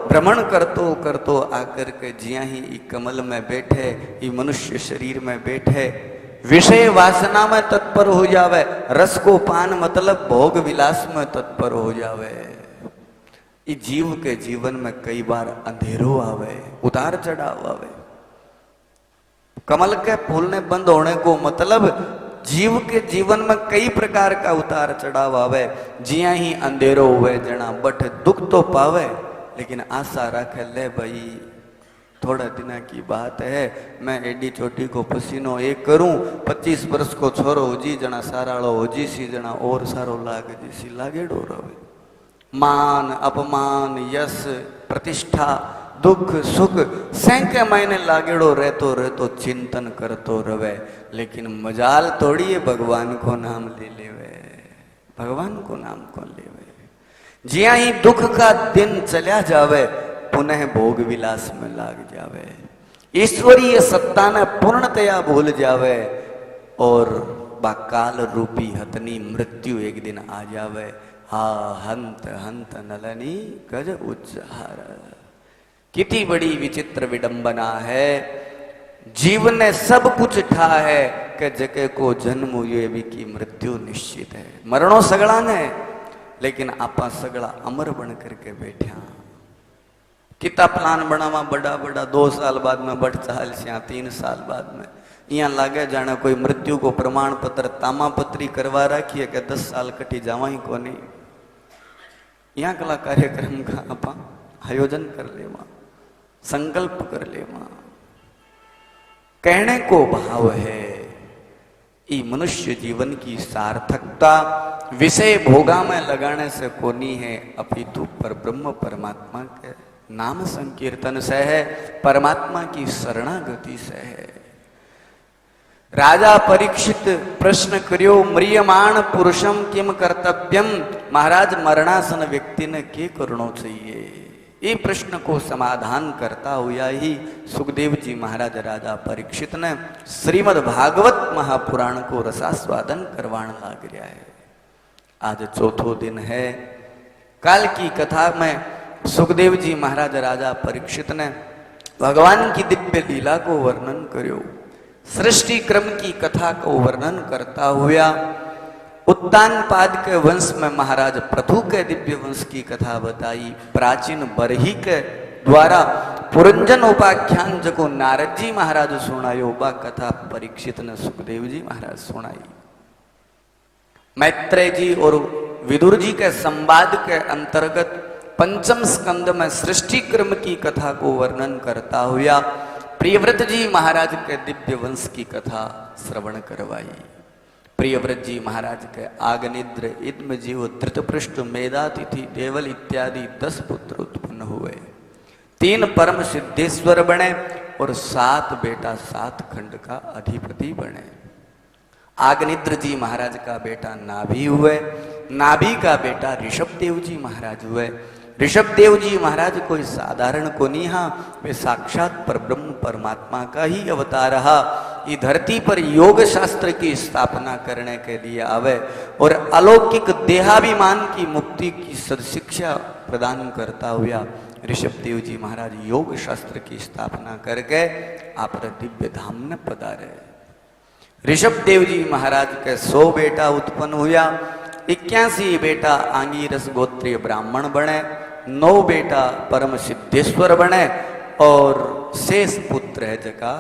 भ्रमण करतो करतो आकर के जिया ही कमल में बैठे, ये मनुष्य शरीर में बैठे, विषय वासना में तत्पर हो जावे, रस को पान मतलब भोग विलास में तत्पर हो जावे। ये जीव के जीवन में कई बार अंधेरो आवे, उतार चढ़ाव आवे। कमल के फूलने बंद होने को मतलब जीव के जीवन में कई प्रकार का उतार चढ़ाव आवे। जिया ही अंधेरो हुए जना बट दुख तो पावे, लेकिन आशा रखे ले भाई थोड़ा दिन की बात है, मैं एडी चोटी को पसीनो एक करूं, 25 वर्ष को छोरो हो जी जना साराड़ो हो जी सी जना और सारो लागे जी सी लागेड़ो रहे। मान अपमान यश प्रतिष्ठा दुख सुख सैंके महीने लागेड़ो रहतो रहतो चिंतन करतो रवे, लेकिन मजाल तोड़ी है भगवान को नाम ले लेवे, भगवान को नाम को लेवे। जिया ही दुख का दिन चला जावे, पुनः भोग विलास में लाग जावे, ईश्वरीय सत्ता ने पूर्णतया भूल जावे और बाकाल रूपी हथनी मृत्यु एक दिन आ जावे। हा हंत हंत नलनी गज उज्जहार। कितनी बड़ी विचित्र विडंबना है। जीवन ने सब कुछ ठा है कि जके को जन्म हुए भी की मृत्यु निश्चित है। मरणों सगड़ा ने, लेकिन आपा सगड़ा अमर बन करके बैठा। कितना प्लान बनावा बड़ा बड़ा, 2 साल बाद में बढ़ चाल से 3 साल बाद में यहाँ लागे जाने कोई मृत्यु को प्रमाण पत्र तामापत्री करवा रखी है कि 10 साल कटी जावा ही को नहीं। यहाँ कला कार्यक्रम का आप आयोजन कर लेवा, संकल्प कर लेवा। कहने को भाव है ये मनुष्य जीवन की सार्थकता विषय भोगा में लगाने से कोनी है, अपितु पर ब्रह्म परमात्मा के नाम संकीर्तन से है, परमात्मा की शरणागति से है। राजा परीक्षित प्रश्न करियो, म्रियमाण पुरुषम किम कर्तव्यम। महाराज मरणासन व्यक्ति ने क्या करना चाहिए? ये प्रश्न को समाधान करता हुआ ही सुखदेव जी महाराज राजा परीक्षित ने श्रीमद् भागवत महापुराण को रसास्वादन करवाने लग गया है। आज चौथो दिन है। काल की कथा में सुखदेव जी महाराज राजा परीक्षित ने भगवान की दिव्य लीला को वर्णन करो, सृष्टि क्रम की कथा को वर्णन करता हुआ उत्तानपाद के वंश में महाराज पृथु के दिव्य वंश की कथा बताई। प्राचीन बरही के द्वारा पुरंजन उपाख्यान जको नारद जी महाराज सुनायो, बा कथा परीक्षित ने सुखदेव जी महाराज सुनाई। मैत्रेय जी और विदुर जी के संवाद के अंतर्गत पंचम स्कंद में सृष्टि क्रम की कथा को वर्णन करता हुआ प्रियव्रत जी महाराज के दिव्य वंश की कथा श्रवण करवाई। प्रियव्रत जी महाराज के आगनिद्र, इद्म जीव, धृतपृष्ठ, मेधातिथि, देवल इत्यादि 10 पुत्र उत्पन्न हुए। 3 परम सिद्धेश्वर बने और 7 बेटा 7 खंड का अधिपति बने। आगनिद्र जी महाराज का बेटा नाभि हुए, नाभि का बेटा ऋषभदेव जी महाराज हुए। ऋषभदेव जी महाराज कोई साधारण को नहीं, हाँ वे साक्षात पर ब्रह्म परमात्मा का ही अवतार रहा। ये धरती पर योग शास्त्र की स्थापना करने के लिए आवे और अलौकिक देहाभिमान की मुक्ति की सदशिक्षा प्रदान करता हुआ ऋषभदेव जी महाराज योग शास्त्र की स्थापना करके आप दिव्य धाम ने पधारे। ऋषभदेव जी महाराज के 100 बेटा उत्पन्न हुआ। 81 बेटा आंगीरस गोत्रीय ब्राह्मण बने, 9 बेटा परम सिद्धेश्वर बने और शेष पुत्र है जका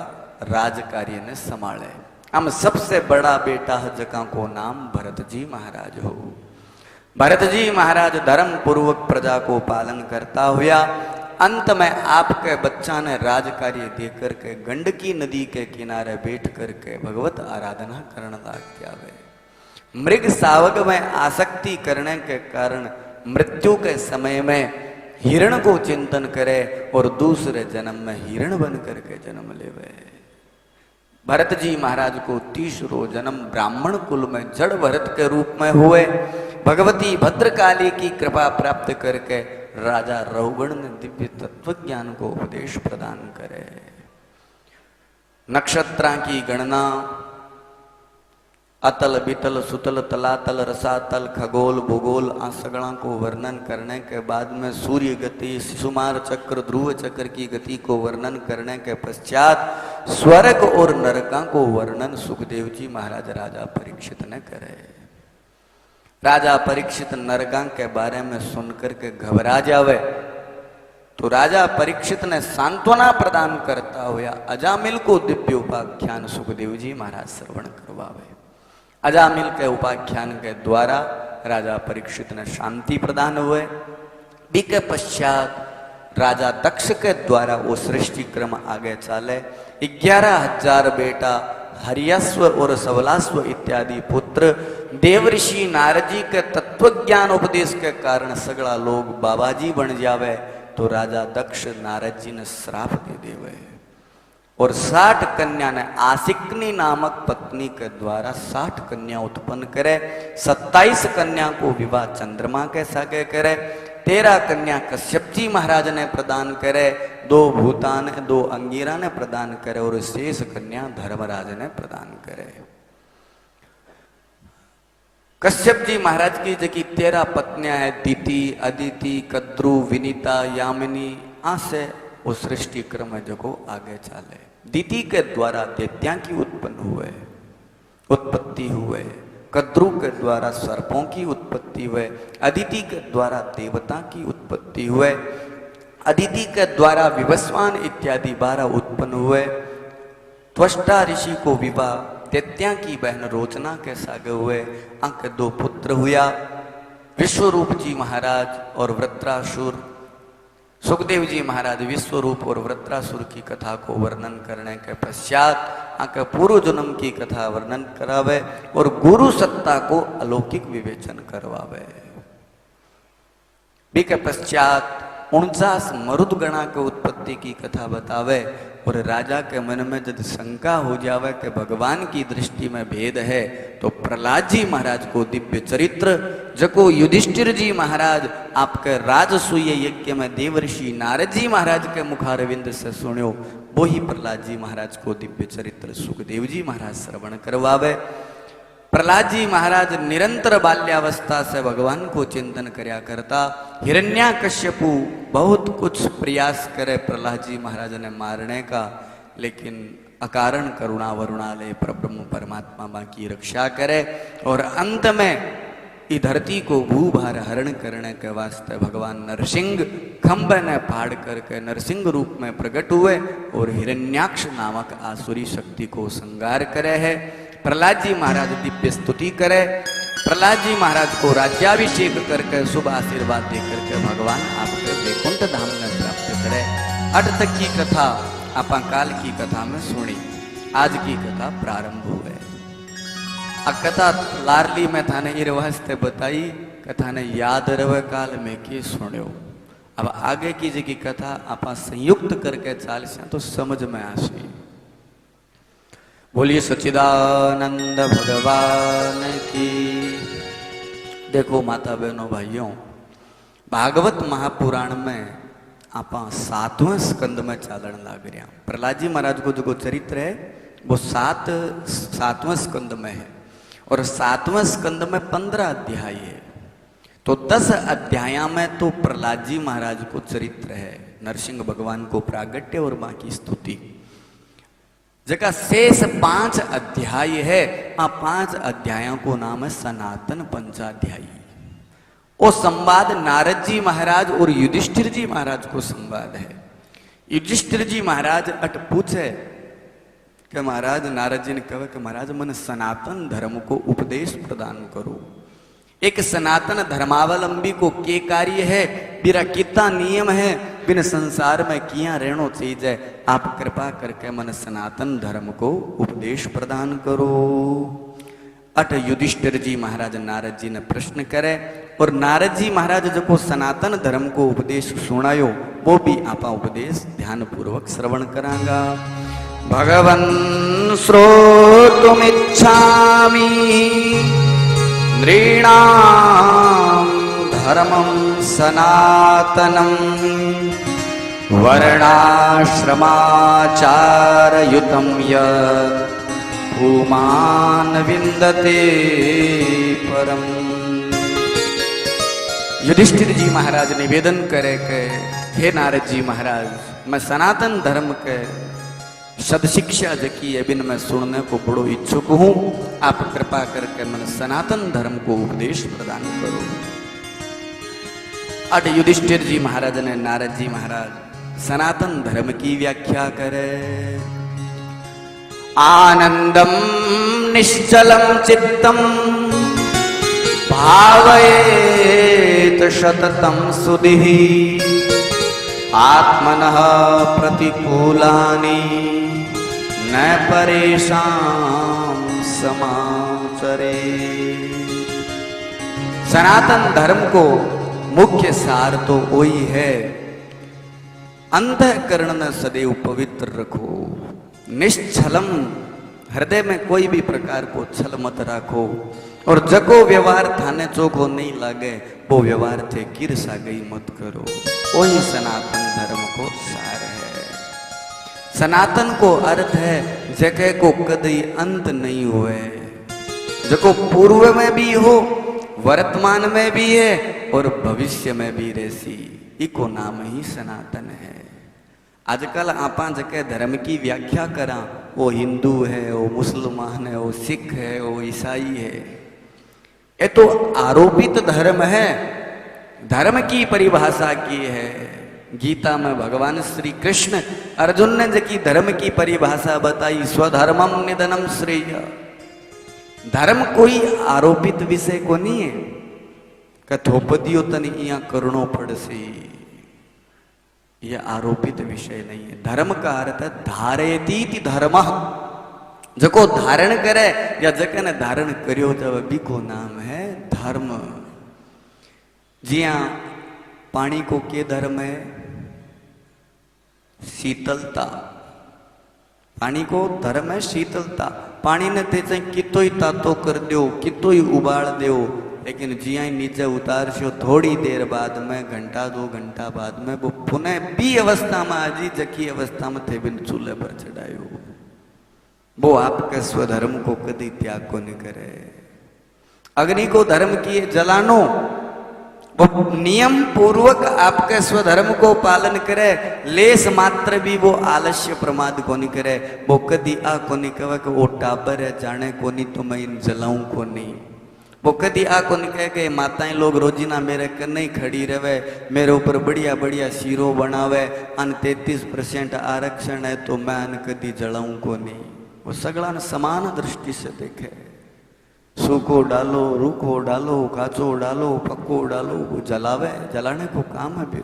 राज कार्य ने संभाले। हम सबसे बड़ा बेटा है जका को नाम भरत जी महाराज हो। भरत जी महाराज धर्म पूर्वक प्रजा को पालन करता हुआ अंत में आपके बच्चा ने राज कार्य देकर के गंडकी नदी के किनारे बैठ करके भगवत आराधना करने लग गया। मृग सावक में आसक्ति करने के कारण मृत्यु के समय में हिरण को चिंतन करे और दूसरे जन्म में हिरण बन करके जन्म लेवे। भरत जी महाराज को 30 जन्म ब्राह्मण कुल में जड़ भरत के रूप में हुए। भगवती भद्रकाली की कृपा प्राप्त करके राजा रहुगण ने दिव्य तत्व ज्ञान को उपदेश प्रदान करे। नक्षत्रा की गणना, अतल बितल सुतल तलातल रसातल खगोल भूगोल सगड़ा को वर्णन करने के बाद में सूर्य गति, शिशुमार चक्र, ध्रुव चक्र की गति को वर्णन करने के पश्चात स्वर्ग और नरका को वर्णन सुखदेव जी महाराज राजा परीक्षित ने करे। राजा परीक्षित नरका के बारे में सुनकर के घबरा जावे तो राजा परीक्षित ने सांत्वना प्रदान करता हुआ अजामिल को दिव्य उपाख्यान सुखदेव जी महाराज श्रवण करवावे। अजामिल के उपाख्यान के द्वारा राजा परीक्षित ने शांति प्रदान हुए। के पश्चात राजा दक्ष के द्वारा वो सृष्टि क्रम आगे चाले। 11,000 बेटा, हरियास्व और सबलास्व इत्यादि पुत्र, देवऋषि नारद जी के तत्व ज्ञान उपदेश के कारण सगड़ा लोग बाबाजी बन जावे तो राजा दक्ष नारद जी ने श्राप दे देवे और 60 कन्या ने आसिकनी नामक पत्नी के द्वारा 60 कन्या उत्पन्न करे। 27 कन्या को विवाह चंद्रमा के सागे करे। 13 कन्या कश्यप जी महाराज ने प्रदान करे। 2 भूतान 2 अंगीरा ने प्रदान करे और शेष कन्या धर्मराज ने प्रदान करे। कश्यप जी महाराज की जबकि 13 पत्नियां है, दीति, अदिति, कद्रु, विनीता, यामिनी, से वो सृष्टि क्रम जको आगे चाले। दीति के द्वारा दैत्या की उत्पत्ति हुए। कद्रु के द्वारा सर्पों की उत्पत्ति हुए। अदिति के द्वारा देवता की उत्पत्ति हुए। अदिति के द्वारा विवस्वान इत्यादि 12 उत्पन्न हुए। त्वष्टा ऋषि को विवाह दैत्या की बहन रोचना के सागे हुए। अंक 2 पुत्र हुआ, विश्वरूप जी महाराज और वृत्रासुर। सुखदेव जी महाराज विश्वरूप और वृत्रासुर की कथा को वर्णन करने के पश्चात पूर्व जन्म की कथा वर्णन करावे और गुरु सत्ता को अलौकिक विवेचन करवावे। के पश्चात 49 मरुदगणा के उत्पत्ति की कथा बतावे और राजा के मन में यदि शंका हो जावे कि भगवान की दृष्टि में भेद है तो प्रहलाद जी महाराज को दिव्य चरित्र जको युधिष्ठिर जी महाराज आपके राजसूय यज्ञ में देवर्षि नारद जी महाराज के मुखारविंद से सुन्यो, वो ही प्रहलाद जी महाराज को दिव्य चरित्र सुखदेव जी महाराज श्रवण करवावे। प्रहलाद जी महाराज निरंतर बाल्यावस्था से भगवान को चिंतन करया करता। हिरण्याकश्यपु बहुत कुछ प्रयास करे प्रहलाद जी महाराज ने मारने का, लेकिन अकारण करुणा वरुणालय परब्रह्म परमात्मा मां की रक्षा करे। और अंत में ई धरती को भूभार हरण करने के वास्ते भगवान नरसिंह खंभ ने फाड़ करके नरसिंह रूप में प्रकट हुए और हिरण्याक्ष नामक आसुरी शक्ति को संगार करे है। प्रहलाद जी महाराज दिव्य स्तुति करे। प्रहलाद जी महाराज को राज्याभिषेक करके शुभ आशीर्वाद दे करके भगवान आपके वैकुंठ धाम में प्राप्त करे। अट तक की कथा आपा काल की कथा में सुनी। आज की कथा प्रारंभ हुए। आ कथा लारली में थाने ये वास्ते बताई कथा ने याद रहे काल में की सुन्यो। अब आगे की जी की कथा आपा संयुक्त करके चाल से तो समझ में आसी। बोलिए सच्चिदानंद भगवान की। देखो माता बहनों भाइयों, भागवत महापुराण में आपा 7वें स्कंद में चालन लाग रहा। प्रहलाद जी महाराज को जो चरित्र है वो 7वें स्कंद में है और 7वें स्कंद में 15 अध्याय है। तो 10 अध्याय में तो प्रहलाद जी महाराज को चरित्र है, नरसिंह भगवान को प्रागट्य और मां की स्तुति। जगह शेष 5 अध्याय है। 5 अध्यायों को नाम है सनातन पंचाध्यायी। वो संवाद नारद जी महाराज और युधिष्ठिर जी महाराज को संवाद है। युधिष्ठिर जी महाराज अट पूछे कि महाराज, नारद जी ने कहा कि महाराज मन सनातन धर्म को उपदेश प्रदान करो। एक सनातन धर्मावलंबी को के कार्य है, मेरा कितना नियम है, बिन संसार में किया रहनो चाहिए। आप कृपा करके मन सनातन धर्म को उपदेश प्रदान करो। अट युधिष्ठिर जी महाराज नारद जी ने प्रश्न करे और नारद जी महाराज जो को सनातन धर्म को उपदेश सुनायो वो भी आपा उपदेश ध्यान पूर्वक श्रवण करांगा। भगवन् श्रोतुमिच्छामि नृणां धर्मं सनातनं वर्णाश्रमाचारयुतं यत् पुमान् विन्दते परम्। युधिष्ठिर जी महाराज निवेदन करे कि हे नारद जी महाराज, मैं सनातन धर्म के सदशिक्षा जकी है बिन मैं सुनने को बड़ो इच्छुक हूं। आप कृपा करके मैं सनातन धर्म को उपदेश प्रदान करो। अट युधिष्ठिर जी महाराज ने नारद जी महाराज सनातन धर्म की व्याख्या करे। आनंदम निश्चलम चित्तम भावयेत सततम सुधिः आत्मनः प्रतिकूलानि न परेशान समाचरे। सनातन धर्म को मुख्य सार तो वही है, अंतःकरण न सदैव पवित्र रखो, निश्चलम, हृदय में कोई भी प्रकार को छल मत रखो, और जको व्यवहार थाने चोखो नहीं लागे वो व्यवहार थे गिरसा गई मत करो। वही सनातन धर्म को सार है। सनातन को अर्थ है जगह को कभी अंत नहीं हुए, जको पूर्व में भी हो, वर्तमान में भी है और भविष्य में भी रहसी, इको नाम ही सनातन है। आजकल आपा जगह धर्म की व्याख्या करा, वो हिंदू है, वो मुसलमान है, वो सिख है, वो ईसाई है, ये तो आरोपित धर्म है। धर्म की परिभाषा की है गीता में भगवान श्री कृष्ण अर्जुन ने जकी धर्म की परिभाषा बताई, स्वधर्मम निधनम श्रेय। धर्म कोई आरोपित विषय को नहीं है कि थोपदियो तन इया करनो पड़से, यह आरोपित विषय नहीं है। धर्म का अर्थ है धारेतीति धर्म, जको धारण करे या जके ने धारण करियो तब बीको नाम है धर्म। जिया पानी को के धर्म है शीतलता, पानी को धर्म है शीतलता। पानी ने ते कितो ही तातो कर दो, कितो ही उबाल दो, लेकिन जिया नीचे उतार सो थोड़ी देर बाद में, घंटा 2 घंटा बाद में वो पुनः बी अवस्था में आजी जकी अवस्था में थे बिन चूल्हे पर चढ़ायो। वो आपके स्वधर्म को कभी त्याग को नहीं करे। अग्नि को धर्म किए जलानो, वो नियम पूर्वक आपके स्वधर्म को पालन करे, लेस मात्र भी वो आलस्य प्रमाद को नहीं करे। वो कदी आ को नहीं कहे कि वो टाबर है जाने को नहीं तो मैं इन जलाऊं को नहीं। वो कदी आ को नहीं कहे कि माताएं लोग रोजीना मेरे कन्ने ही खड़ी रहे, मेरे ऊपर बढ़िया बढ़िया शीरो बनावे, अन 33% आरक्षण है तो मैं अन कदी जलाऊं को नहीं। वो सगला समान दृष्टि से देखे, सूखो डालो, रूखो डालो, काचो डालो, पक्को डालो, वो जलावे, जलाने को काम है। फिर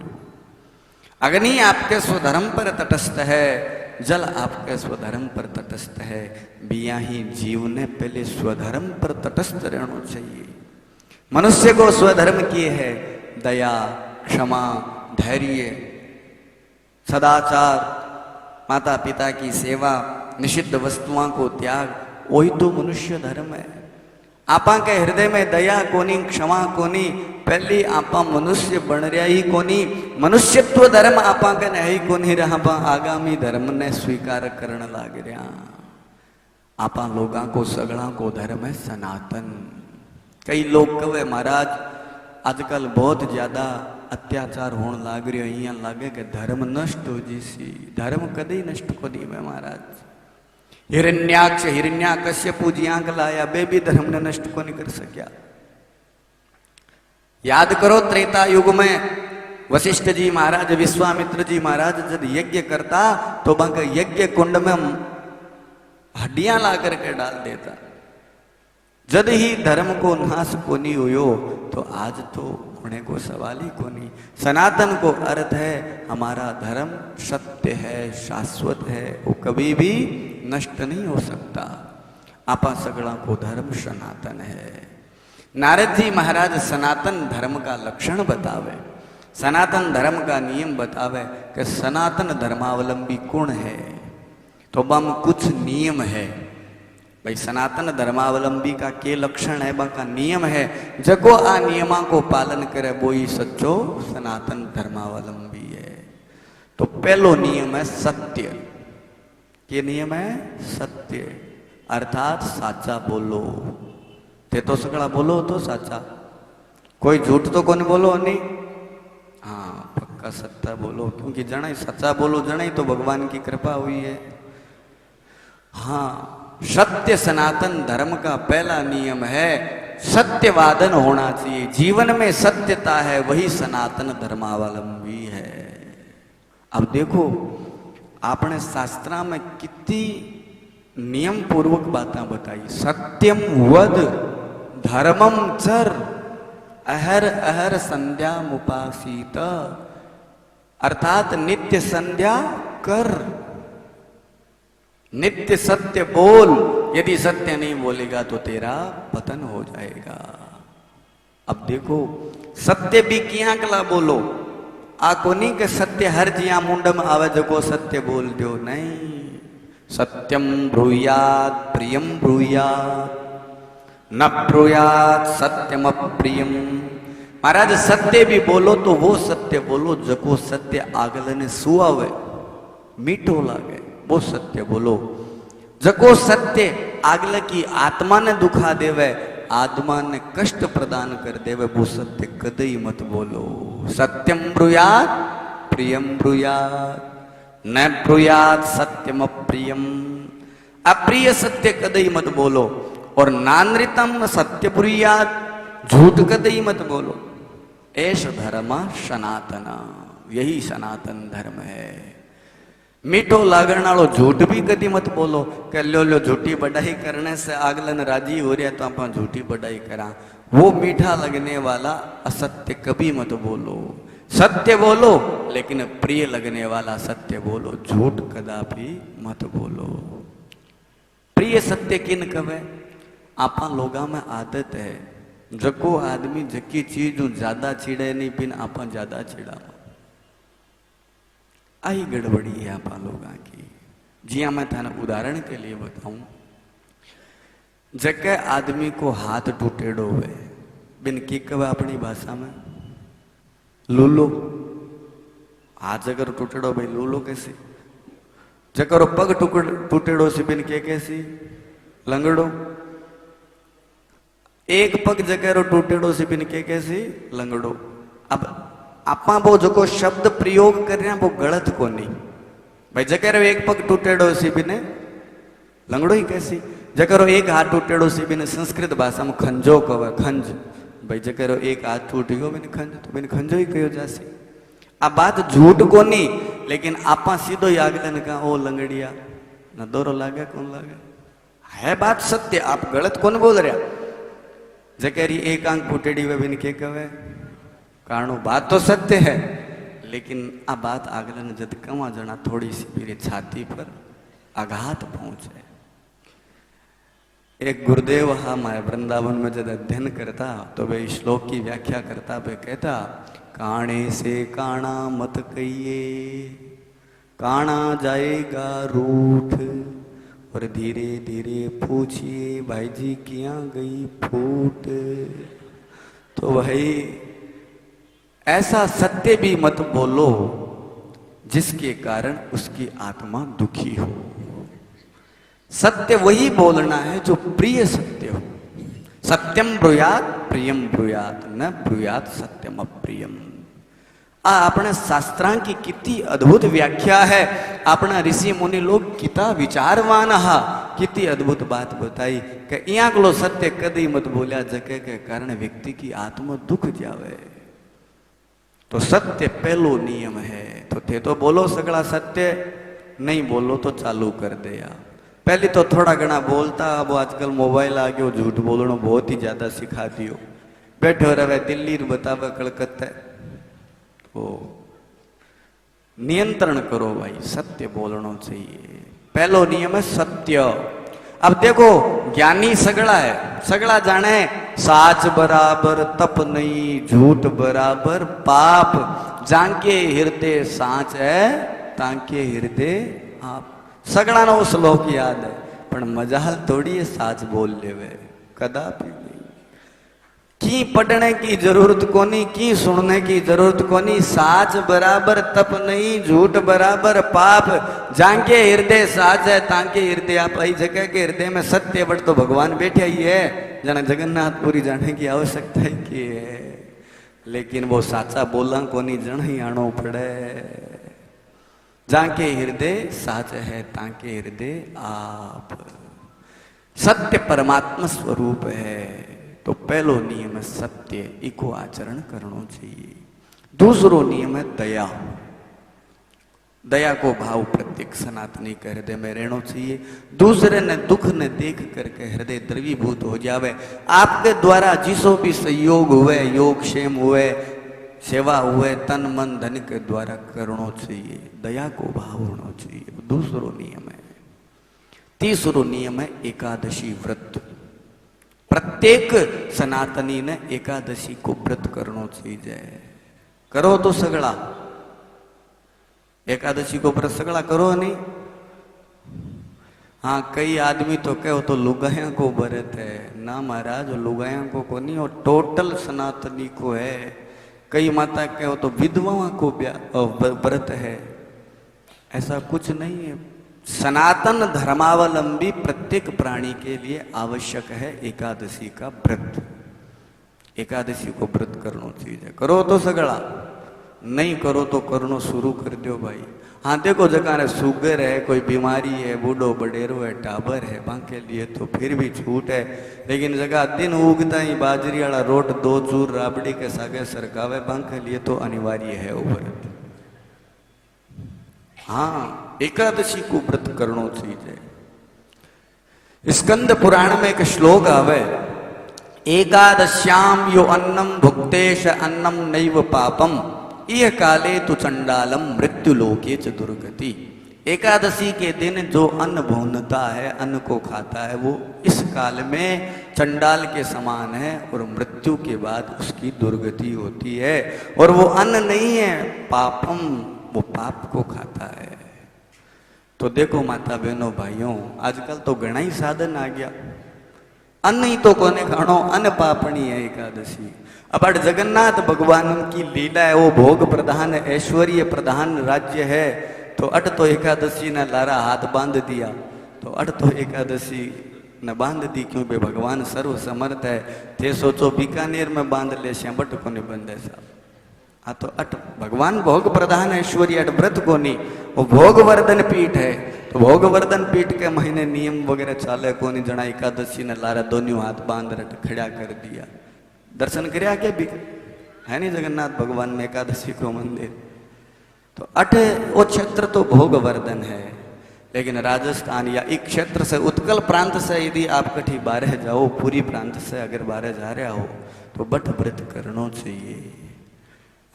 अग्नि आपके स्वधर्म पर तटस्थ है, जल आपके स्वधर्म पर तटस्थ है। बिया ही जीव ने पहले स्वधर्म पर तटस्थ रहना चाहिए। मनुष्य को स्वधर्म किए है दया, क्षमा, धैर्य, सदाचार, माता पिता की सेवा, निषिद्ध वस्तुओं को त्याग, वही तो मनुष्य धर्म है। आपा के हृदय में दया कोनी, क्षमा कोनी, पहली आपा मनुष्य बन रहा ही कोनी। मनुष्यत्व धर्म आपा के नहीं कोनी रहा, आगामी धर्म ने स्वीकार करने लाग रहा। आपा लोगों को सगड़ा को धर्म है सनातन। कई लोग कहे महाराज आजकल बहुत ज्यादा अत्याचार होने लाग रही, अहियां लागे कि धर्म नष्ट हो जीसी। धर्म कदी नष्ट को दी मैं महाराज। हिरण्याक्ष हिरण्याकश्यपु जियांक लाया, बे भी धर्म ने नष्ट को नहीं कर सकिया। याद करो त्रेता युग में वशिष्ठ जी महाराज, विश्वामित्र जी महाराज जब यज्ञ करता तो बंक यज्ञ कुंड में हड्डियां ला करके डाल देता। जद ही धर्म को नाश को नहीं हुयो तो आज तो होने को सवाल ही को नहीं। सनातन को अर्थ है हमारा धर्म सत्य है, शाश्वत है, वो कभी भी नष्ट नहीं हो सकता। आपा सगड़ा को धर्म सनातन है। नारद जी महाराज सनातन धर्म का लक्षण बतावे, सनातन धर्म का नियम बतावे कि सनातन धर्मावलंबी कौन है। तो बम कुछ नियम है भाई, सनातन धर्मावलंबी का के लक्षण है, बा नियम है। जको आ नियमा को पालन करे वो ही सच्चो सनातन धर्मावलंबी है। तो पहलो नियम है सत्य। के नियम है सत्य, अर्थात साचा बोलो। ते तो सगड़ा बोलो तो साचा, कोई झूठ तो कौन बोलो नहीं। हाँ पक्का सत्य बोलो, क्योंकि जनाई सच्चा बोलो, जनाई तो भगवान की कृपा हुई है। हाँ सत्य सनातन धर्म का पहला नियम है। सत्यवादन होना चाहिए, जीवन में सत्यता है वही सनातन धर्मावलंबी है। अब देखो आपने शास्त्रा में कितनी नियम पूर्वक बातें बताई। सत्यम वद धर्मम चर अहर अहर संध्या मुपासीत, अर्थात नित्य संध्या कर, नित्य सत्य बोल। यदि सत्य नहीं बोलेगा तो तेरा पतन हो जाएगा। अब देखो सत्य भी किया कला बोलो, आको नहीं के सत्य हर जिया मुंडम आवे जको सत्य बोल दो, नहीं। सत्यम ब्रूयात प्रियम ब्रूयात न ब्रूयात सत्यम अप्रियम। महाराज सत्य भी बोलो तो वो सत्य बोलो जको सत्य आगल ने सुआवे, मीठो लागे, वो सत्य बोलो। जको सत्य आगल की आत्मा ने दुखा देवे, आत्मा ने कष्ट प्रदान कर देवे, वो सत्य कदई मत बोलो। सत्यम ब्रूयात प्रियम ब्रूयात न ब्रूयात सत्यम अप्रियम। अप्रिय सत्य कदई मत बोलो। और नानृतम सत्य ब्रूयात, झूठ कदई मत बोलो। ऐश धर्म सनातन, यही सनातन धर्म है। मीठो लागण वालो झूठ भी कदी मत बोलो कि लो झूठी बढ़ाई करने से आगलन राजी हो रहा तो आप झूठी बढ़ाई करा। वो मीठा लगने वाला असत्य कभी मत बोलो। सत्य बोलो लेकिन प्रिय लगने वाला सत्य बोलो, झूठ कदापि मत बोलो। प्रिय सत्य किन कवे? आपा लोगा में आदत है जको आदमी जकी चीज ज्यादा छिड़े नहीं बिन आपा ज्यादा छिड़ा, आई गड़बड़ी है आपा लोगा की। जिया मैं थाने उदाहरण के लिए बताऊं, जके आदमी को हाथ टूटेड़ो हुए बिन की कवे अपनी भाषा में लूलो। हाथ अगर टूटेड़ो भाई लूलो कैसी, जकर पग टूटेड़ो से बिन के कैसी लंगड़ो। एक पग जकेरो टूटेड़ो से बिन के कैसी लंगड़ो। अब आपा वो जो शब्द प्रयोग कर रहे हैं वो गलत को नहीं भाई। जकरो एक पग टूटेड़ो सी भी ने लंगड़ो ही कैसी, जकरो एक हाथ टूटेड़ो सी भी ने संस्कृत भाषा में खंजो कहे, खंज भाई। जकरो एक हाथ टूट गयो बिन खंज तो बिन खंजो ही कहो जासी। आ बात झूठ को नहीं, लेकिन आपा सीधो ही आगले ने कहा ओ लंगड़िया न दोरो लागे कौन लागे, है बात सत्य, आप गलत कौन बोल रहा। जकेरी एक आंख फूटेड़ी वे बिन के कहे कारणो, बात तो सत्य है, लेकिन आ बात आगले ने जद कवा जना थोड़ी सी मेरी छाती पर आघात पहुंचे। एक गुरुदेव हा मैं वृंदावन में जब अध्ययन करता तो वे श्लोक की व्याख्या करता, वे कहता काणे से काणा मत कहिए, काणा जाएगा रूठ, और धीरे धीरे पूछिए भाई जी किया गई फूट। तो भाई ऐसा सत्य भी मत बोलो जिसके कारण उसकी आत्मा दुखी हो। सत्य वही बोलना है जो प्रिय सत्य हो। सत्यम ब्रूयात प्रियम ब्रूयात न ब्रूयात सत्यम अप्रियम। अपने शास्त्रां की कितनी अद्भुत व्याख्या है। अपना ऋषि मुनि लोग कितना विचारवान हा, कितनी अद्भुत बात बताई कि यहाँ को सत्य कदी मत बोलिया जके के कारण व्यक्ति की आत्मा दुख जावे। तो सत्य पहलो नियम है। तो थे तो बोलो सगड़ा सत्य, नहीं बोलो तो चालू कर दे यार। पहले तो थोड़ा घना बोलता, अब आजकल मोबाइल आ गयो, झूठ बोलना बहुत ही ज्यादा सिखा दियो। बैठो रहे दिल्ली बतावे कलकत्ता, तो नियंत्रण करो भाई, सत्य बोलना चाहिए। पहलो नियम है सत्य। अब देखो ज्ञानी सगड़ा है, सगड़ा जाने साच बराबर तप नहीं, झूठ बराबर पाप, जाके हृदय साच है ताके हृदय आप। सगड़ा नो श्लोक याद है, पर मजाल थोड़ी है साच बोल लेवे, कदापि नहीं। की पढ़ने की जरूरत कोनी, की सुनने की जरूरत कोनी। साच बराबर तप नहीं, झूठ बराबर पाप, जाके हृदय साच है ताके हृदय आप। आई जगह के हृदय में सत्य बट तो भगवान बैठे ही है, जना जगन्नाथपुरी जाने की आवश्यकता है कि है, लेकिन वो साचा बोला कोनी जन ही आनो पड़े। जाके हृदय साच है ताके हृदय आप। सत्य परमात्मा स्वरूप है। तो पहलो नियम है सत्य, इको आचरण करना चाहिए। दूसरो नियम है दया। दया को भाव प्रत्येक सनातनी के हृदय में रहना चाहिए। दूसरे ने दुख ने देख करके हृदय द्रवीभूत हो जावे। आपके द्वारा जिसो भी सहयोग हुए, योग क्षेम हुए, सेवा हुए, तन मन धन के द्वारा करना चाहिए। दया को भाव होना चाहिए। दूसरो नियम है। तीसरो नियम है एकादशी व्रत। प्रत्येक सनातनी ने एकादशी को व्रत करना चाहिए। करो तो सगड़ा एकादशी को व्रत सगड़ा करो नहीं। हाँ कई आदमी तो कहो तो लुगाया को व्रत है ना महाराज, लुगाया को नहीं, और टोटल सनातनी को है। कई माता कहो तो विधवाओं को व्रत है, ऐसा कुछ नहीं है। सनातन धर्मावलंबी प्रत्येक प्राणी के लिए आवश्यक है एकादशी का व्रत। एकादशी को व्रत करना चाहिए। करो तो सगड़ा, नहीं करो तो करनो शुरू कर दो भाई। हाँ देखो जगह शुगर है, कोई बीमारी है, बूढ़ो बडेरो है, टाबर है, बांके लिए तो फिर भी छूट है। लेकिन जगह दिन उगता ही बाजरी वाला रोट दो चूर राबड़ी के सागे सरकावे, बांके लिए तो अनिवार्य है वो व्रत। हाँ एकादशी को व्रत करना चाहिए। स्कंद पुराण में एक श्लोक आवे, एकादश्याम यो अन्नम भुक्तेश अन्नम नैव पापम इह काले तु चंडालम मृत्यु लोके च दुर्गति। एकादशी के दिन जो अन्न भूनता है, अन्न को खाता है, वो इस काल में चंडाल के समान है और मृत्यु के बाद उसकी दुर्गति होती है। और वो अन्न नहीं है पापम, वो पाप को खाता है। तो देखो माता बहनों भाइयों, आजकल तो घना ही साधन आ गया। अन्न ही तो कोने खाणो, अन्न पापणी है एकादशी। अब अट जगन्नाथ भगवान की लीला है, वो भोग प्रधान ऐश्वर्य प्रधान राज्य है। तो अट तो एकादशी ने लारा हाथ बांध दिया, तो अट तो एकादशी ने बांध दी, क्यों बे भगवान सर्व समर्थ है। थे सोचो बीकानेर में बांध ले, श्यामट को नहीं बंधे साहब। हाँ तो अट भगवान भोग प्रधान ऐश्वर्य अट व्रत को नहीं, वो भोग वर्धन पीठ है। तो भोग वर्धन पीठ के महीने नियम वगैरह चाले को नहीं जना। एकादशी ने लारा दोनों हाथ बांध रट खड़ा कर दिया, दर्शन करया के भी है नहीं जगन्नाथ भगवान में एकादशी को मंदिर। तो अट वो क्षेत्र तो भोग वर्धन है, लेकिन राजस्थान या एक क्षेत्र से उत्कल प्रांत से यदि आप कठी बारह जाओ, पूरी प्रांत से अगर बारह जा रहा हो तो बट व्रत करना चाहिए।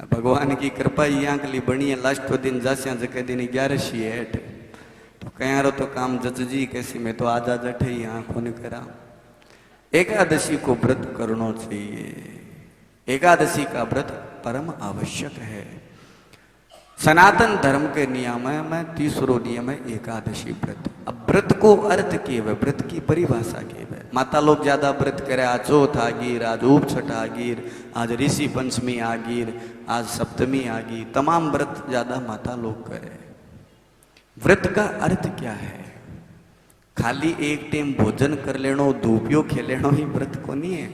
भगवान की कृपा यहाँ के लिए बनी है। लास्ट दिन जासिया जके दिन 11 हेठ तो कयारो तो काम जजी कैसी में तो आजा जठे यहाँ को नहीं करा। एकादशी को व्रत करना चाहिए। एकादशी का व्रत परम आवश्यक है। सनातन धर्म के नियम में तीसरो नियम है एकादशी व्रत। अब व्रत को अर्थ के वे व्रत की परिभाषा के वे माता लोग ज्यादा व्रत करे। आज चौथ आगिर, आज ऊप छठ आगिर, आज ऋषि पंचमी आगिर, आज सप्तमी आगिर, तमाम व्रत ज्यादा माता लोग करे। व्रत का अर्थ क्या है? खाली एक टाइम भोजन कर लेनो, धूपियो खे लेनो ही व्रत को नहीं है।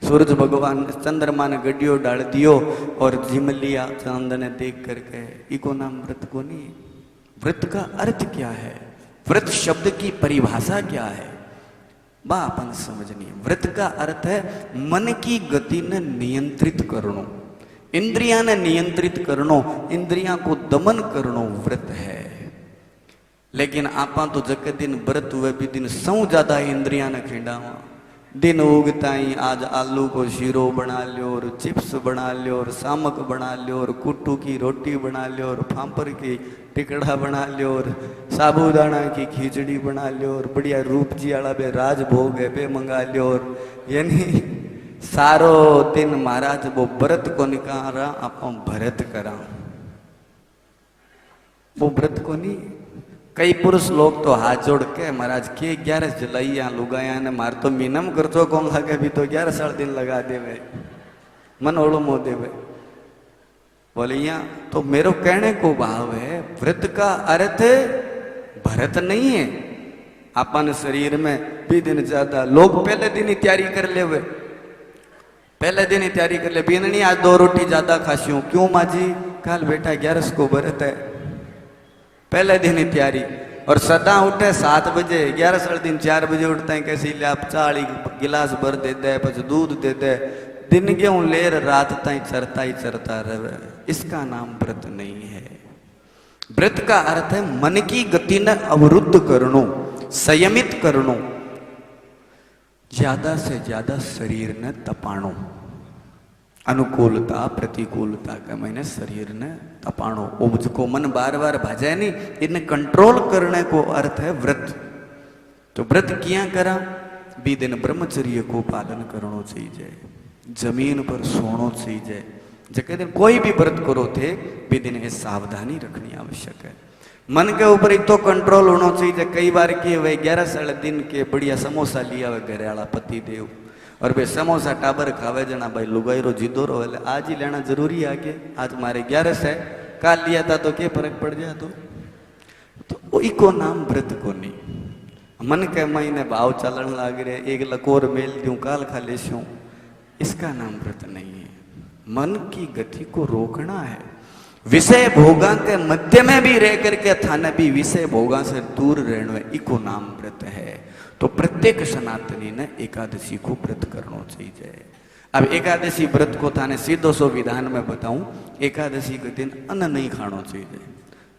सूरज भगवान चंद्रमा ने गड्डियो डाल दियो और जिम लिया चांद ने देख करके, इको नाम व्रत को नहीं है। व्रत का अर्थ क्या है? व्रत शब्द की परिभाषा क्या है? बा अपन समझनी है। व्रत का अर्थ है मन की गति ने नियंत्रित करनो, इंद्रिया ने नियंत्रित करनो, इंद्रिया को दमन करनो व्रत है। लेकिन आपा तो जक दिन व्रत हुए भी दिन सौ ज्यादा इंद्रिया ने खिंडावा। दिन उगता ही आज आलू को शीरो बना लो और चिप्स बना लो और सामक बना लो और कुट्टू की रोटी बना लो और फांपर की टिकड़ा बना लो और साबूदाना की खिचड़ी बना लो और बढ़िया रूप जी वाला बे राजभोग है बे मंगा लो। और यानी सारो दिन महाराज वो व्रत को निकारा आप भरत करा, वो व्रत को नहीं। कई पुरुष लोग तो हाथ जोड़ के महाराज के 11 जुलाई लुगाया ने मार तो मीनम खर्चो कौन लगे भी तो 11 साल दिन लगा देवे मन ओलो मो देवे बोले। यहाँ तो मेरे कहने को भाव है व्रत का अर्थ भरत नहीं है। अपन शरीर में भी दिन ज्यादा लोग पहले दिन ही तैयारी कर ले, वे पहले दिन ही तैयारी कर ले। बीननी आज 2 रोटी ज्यादा खासी हूं, क्यों माँ जी? कल बेटा 11 को व्रत है, पहले दिन ही तैयारी। और सदा उठे 7 बजे, 11 साढ़े दिन 4 बजे उठते हैं। कैसे ले आप 40 गिलास भर दे दे, પછી दूध दे दे, दिन गेहूं लेर रात ताई चरता ही चरता रहे। इसका नाम व्रत नहीं है। व्रत का अर्थ है मन की गति ने अवरुद्ध करनो, संयमित करनो, ज्यादा से ज्यादा शरीर ने तपाणो। अनुकूलता प्रतिकूलता के मैंने शरीर ने तपाणो। उपज को मन बार बार भाजाए नहीं, इन्हें कंट्रोल करने को अर्थ है व्रत। तो व्रत किया करा बी दिन ब्रह्मचर्य को पालन करनो चाहिए, जमीन पर सोनो चाहिए। जके दिन कोई भी व्रत करो थे बी दिन ये सावधानी रखनी आवश्यक है। मन के ऊपर एक तो कंट्रोल होना चाहिए। कई बार किए हुए 11 साल दिन के बढ़िया समोसा लिया हुआ घरे वाला पति देव और भाई समोसा टाबर खावे जना भाई लुगाई रो जिदो रो એટલે आज ही लेना जरूरी है। आगे आज मारे 11 है, काल लिया था तो क्या फर्क पड़ जाए? तो इको नाम व्रत को नहीं। मन के महीने भाव चलन लाग रहे, एक लकोर मेल दूं काल खा लेशूं, इसका नाम व्रत नहीं है। मन की गति को रोकना है। विषय भोगा के मध्य में भी रह करके थाने भी विषय भोगा से दूर रहना है, इको नाम व्रत है। तो प्रत्येक सनातनी ने एकादशी को व्रत करना चाहिए। अब एकादशी व्रत को थाने सीधो सो विधान में बताऊं, एकादशी के दिन अन्न नहीं खाना चाहिए।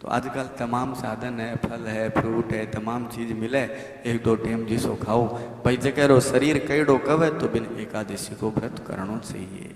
तो आजकल तमाम साधन है, फल है, फ्रूट है, तमाम चीज मिले, 1-2 टाइम जिसो खाओ भाई। जगह रो शरीर कईडो कवे तो बिन एकादशी को व्रत करना चाहिए।